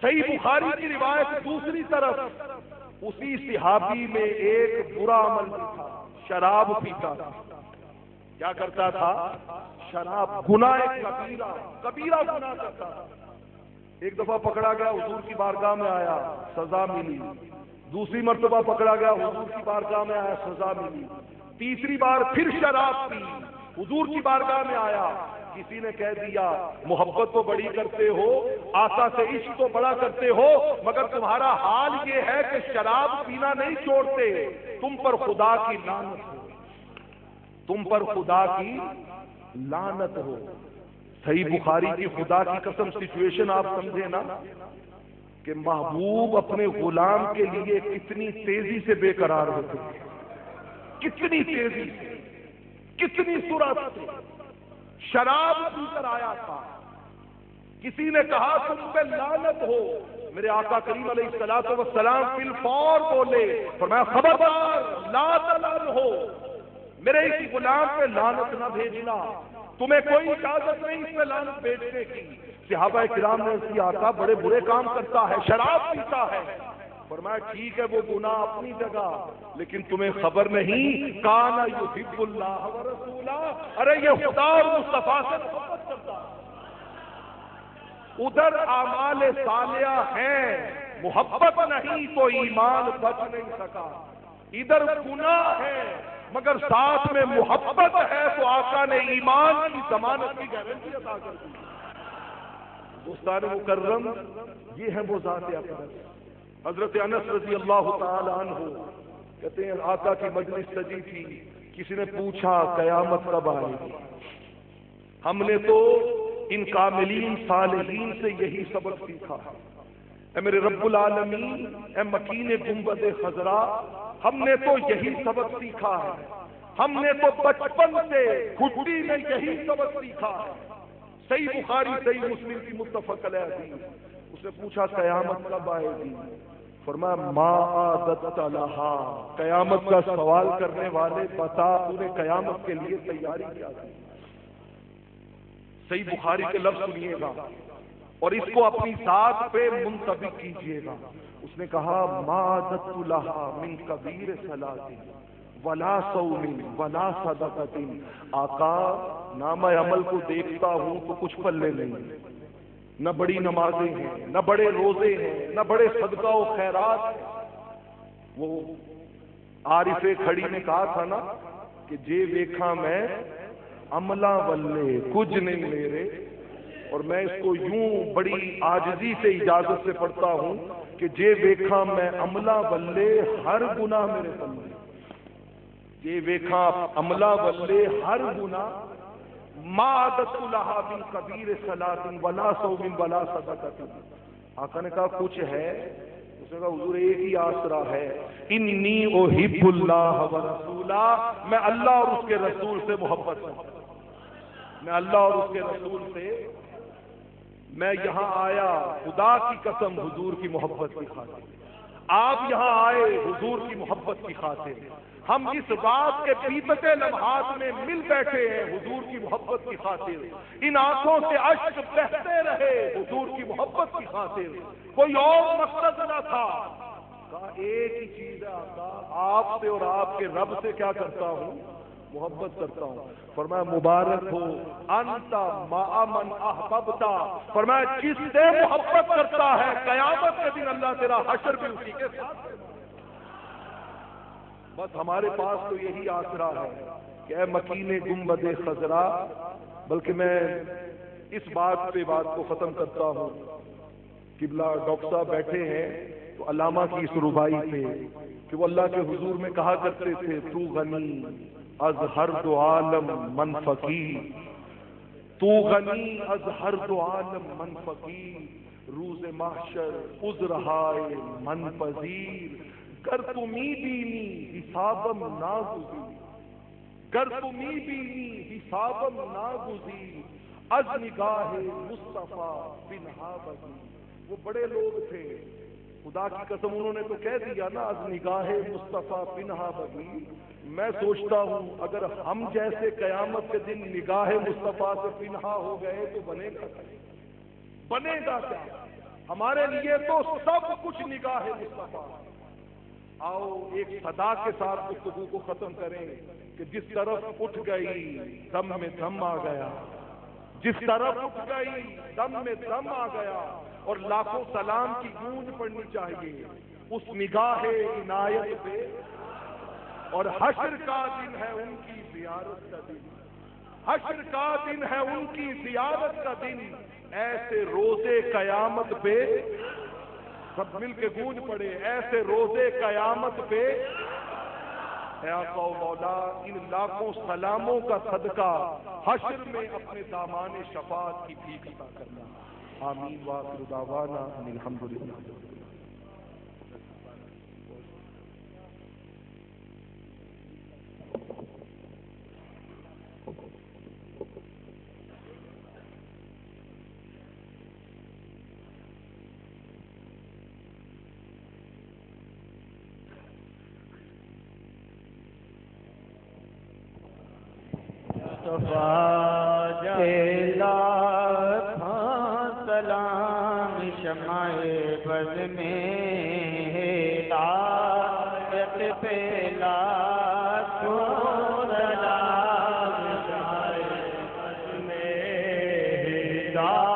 صحیح بخاری کی روایت دوسری طرف، اسی صحابی میں ایک برا عمل بھی تھا، شراب پیتا تھا۔ کیا کرتا تھا؟ شراب، گناہ کبیرہ گناہ کرتا تھا۔ ایک دفعہ پکڑا گیا، حضور کی بارگاہ میں آیا، سزا ملی۔ دوسری مرتبہ پکڑا گیا، حضور کی بارگاہ میں آیا، سزا ملی۔ تیسری بار پھر شراب پی، حضور کی بارگاہ میں آیا، کسی نے کہہ دیا محبت تو بڑی کرتے ہو، آقا سے عشق تو بڑا کرتے ہو، مگر تمہارا حال یہ ہے کہ شراب پینا نہیں چھوڑتے، تم پر خدا کی لعنت ہو، تم پر خدا کی لعنت ہو۔ صحیح بخاری کی خدا کی قسم سچویشن آپ سمجھے نا کہ محبوب اپنے غلام کے لیے کتنی تیزی سے بے قرار ہوتے ہیں، کتنی تیزی سے، کتنی سرعت سے۔ شراب پی کر آیا تھا، کسی نے کہا تم پہ لعنت ہو، میرے آقا کریم علیہ الصلوۃ والسلام فی الفور بولے، فرمایا خبردار لا تلعن ہو، میرے اس غلام پہ لعنت نہ بھیجنا، تمہیں کوئی اجازت نہیں اس پہ لعنت بھیجنے کی۔ صحابہ کرام نے اس کی آقا بڑے برے کام کرتا ہے، شراب پیتا ہے، فرمایا ٹھیک ہے وہ گناہ اپنی جگہ، لیکن تمہیں خبر نہیں کان یحب اللہ ورسولہ، ارے یہ خدا اور مصطفیٰ سے محبت کرتا ہے۔ ادھر اعمال صالحہ ہیں، محبت نہیں تو ایمان بچ نہیں سکا، ادھر گناہ ہے مگر ساتھ میں محبت ہے تو آقا نے ایمان کی ضمانت کی گارنٹی عطا کر دی۔ دوستان مکرم، یہ ہے وہ ذات اقدس۔ حضرت انس رضی اللہ تعالی عنہ کہتے ہیں آقا کی مجلس سجی تھی، کسی نے پوچھا قیامت کب آئے گی؟ ہم نے تو ان کاملین صالحین سے یہی سبق سیکھا ہے۔ اے میرے رب العالمین، اے مکین گنبد خضرا، ہم نے تو یہی سبق سیکھا ہے، ہم نے تو بچپن سے گھٹی میں یہی سبق سیکھا ہے۔ صحیح بخاری صحیح مسلم کی متفق علیہ حدیث۔ اس نے پوچھا قیامت کب آئے گی؟ فرمایا ما عادت لہا، قیامت کا سوال کرنے والے بتا پورے قیامت کے لیے تیاری کیا کی؟ صحیح بخاری کے لفظ سنیے گا اور اس کو اپنی ذات پہ منطبق کیجئے گا۔ اس نے کہا ما عادت لہا من کبیر صلاۃ ولا صوم ولا صدقۃ، آقا نامہ عمل کو دیکھتا ہوں تو کچھ پلے نہیں، نہ بڑی نمازیں ہیں، نہ بڑے روزے ہیں، نہ بڑے صدقہ و خیرات ہیں۔ وہ عارف کھڑی نے کہا تھا نا کہ جے ویکھاں میں عملہ ولے کچھ نہیں میرے، اور میں اس کو یوں بڑی عاجزی سے اجازت سے پڑھتا ہوں کہ جے ویکھاں میں عملہ ولے ہر گناہ میرے پلے، جے ویکھاں عملہ ولے ہر گناہ، ما عادت لہا من کبیر صلاۃ ولا صوم ولا صدقۃ۔ آقا نے کہا کچھ ہے؟ اس نے کہا حضور ایک ہی آسرا ہے، انی احب اللہ و رسولہ، میں اللہ اور اس کے رسول سے محبت کرتا ہوں، میں اللہ اور اس کے رسول سے، میں یہاں آیا خدا کی قسم حضور کی محبت کی خاطر، آپ یہاں آئے حضور کی محبت کی خاطر، ہم اس بات کے بیتتے لمحات میں مل بیٹھے ہیں حضور کی محبت کی خاطر، ان آنکھوں سے اشک بہتے رہے حضور کی محبت کی خاطر، کوئی اور مقصد نہ تھا۔ کہا ایک ہی چیز ہے آقا، آپ سے اور آپ کے رب سے کیا کرتا ہوں؟ محبت کرتا ہوں۔ فرمایا مبارک ہو انت مع من احببت، فرمایا جس سے محبت کرتا ہے قیامت کے دن اللہ تیرا حشر بھی اسی کے ساتھ ہے۔ بس ہمارے پاس تو یہی آسرا ہے کہ اے مکین گنبد خضرا، بلکہ میں اس بات پہ بات کو ختم کرتا ہوں۔ قبلہ ڈاکٹر صاحب بیٹھے ہیں تو علامہ کی اس ربائی پہ کہ وہ اللہ کے حضور میں کہا کرتے تھے تو غنی از ہر دو عالم من فقیر، تو غنی از ہر دو عالم من فقیر، روز محشر عذرہائے من پذیر، گر تمی بینی حسابم ناگزیر، گر تمی بینی حسابم ناگزیر، از نگاہ مصطفیٰ پنہا بگیر۔ وہ بڑے لوگ تھے، خدا کی قسم انہوں نے تو کہہ دیا نا از نگاہ مصطفیٰ پنہا بگیر۔ میں سوچتا ہوں اگر ہم جیسے قیامت کے دن نگاہ مصطفیٰ سے پنہا ہو گئے تو بنے گا کیا؟ بنے گا کیا؟ ہمارے لیے تو سب کچھ نگاہ مصطفیٰ۔ آؤ ایک صدا کے ساتھ گفتگو کو ختم کریں کہ جس طرف اٹھ گئی دم میں دم آ گیا، جس طرف اٹھ گئی دم میں دم آ گیا، اور لاکھوں سلام کی گونج پڑنی چاہیے اس نگاہ عنایت پہ، اور حشر کا دن ہے ان کی زیارت کا دن، حشر کا دن ہے ان کی زیارت کا دن، ایسے روزے قیامت پہ سب مل کے گونج پڑے، ایسے روزے قیامت پہ، اے آقا و مولا ان لاکھوں سلاموں کا صدقہ حشر میں اپنے دامان شفاعت کی بھیک عطا کرنا۔ آمین وآخر دعوانا ان الحمدللہ۔ سلام شمع بز میں ہدایت پہ لاکھوں سلام شمع بز میں ہدایت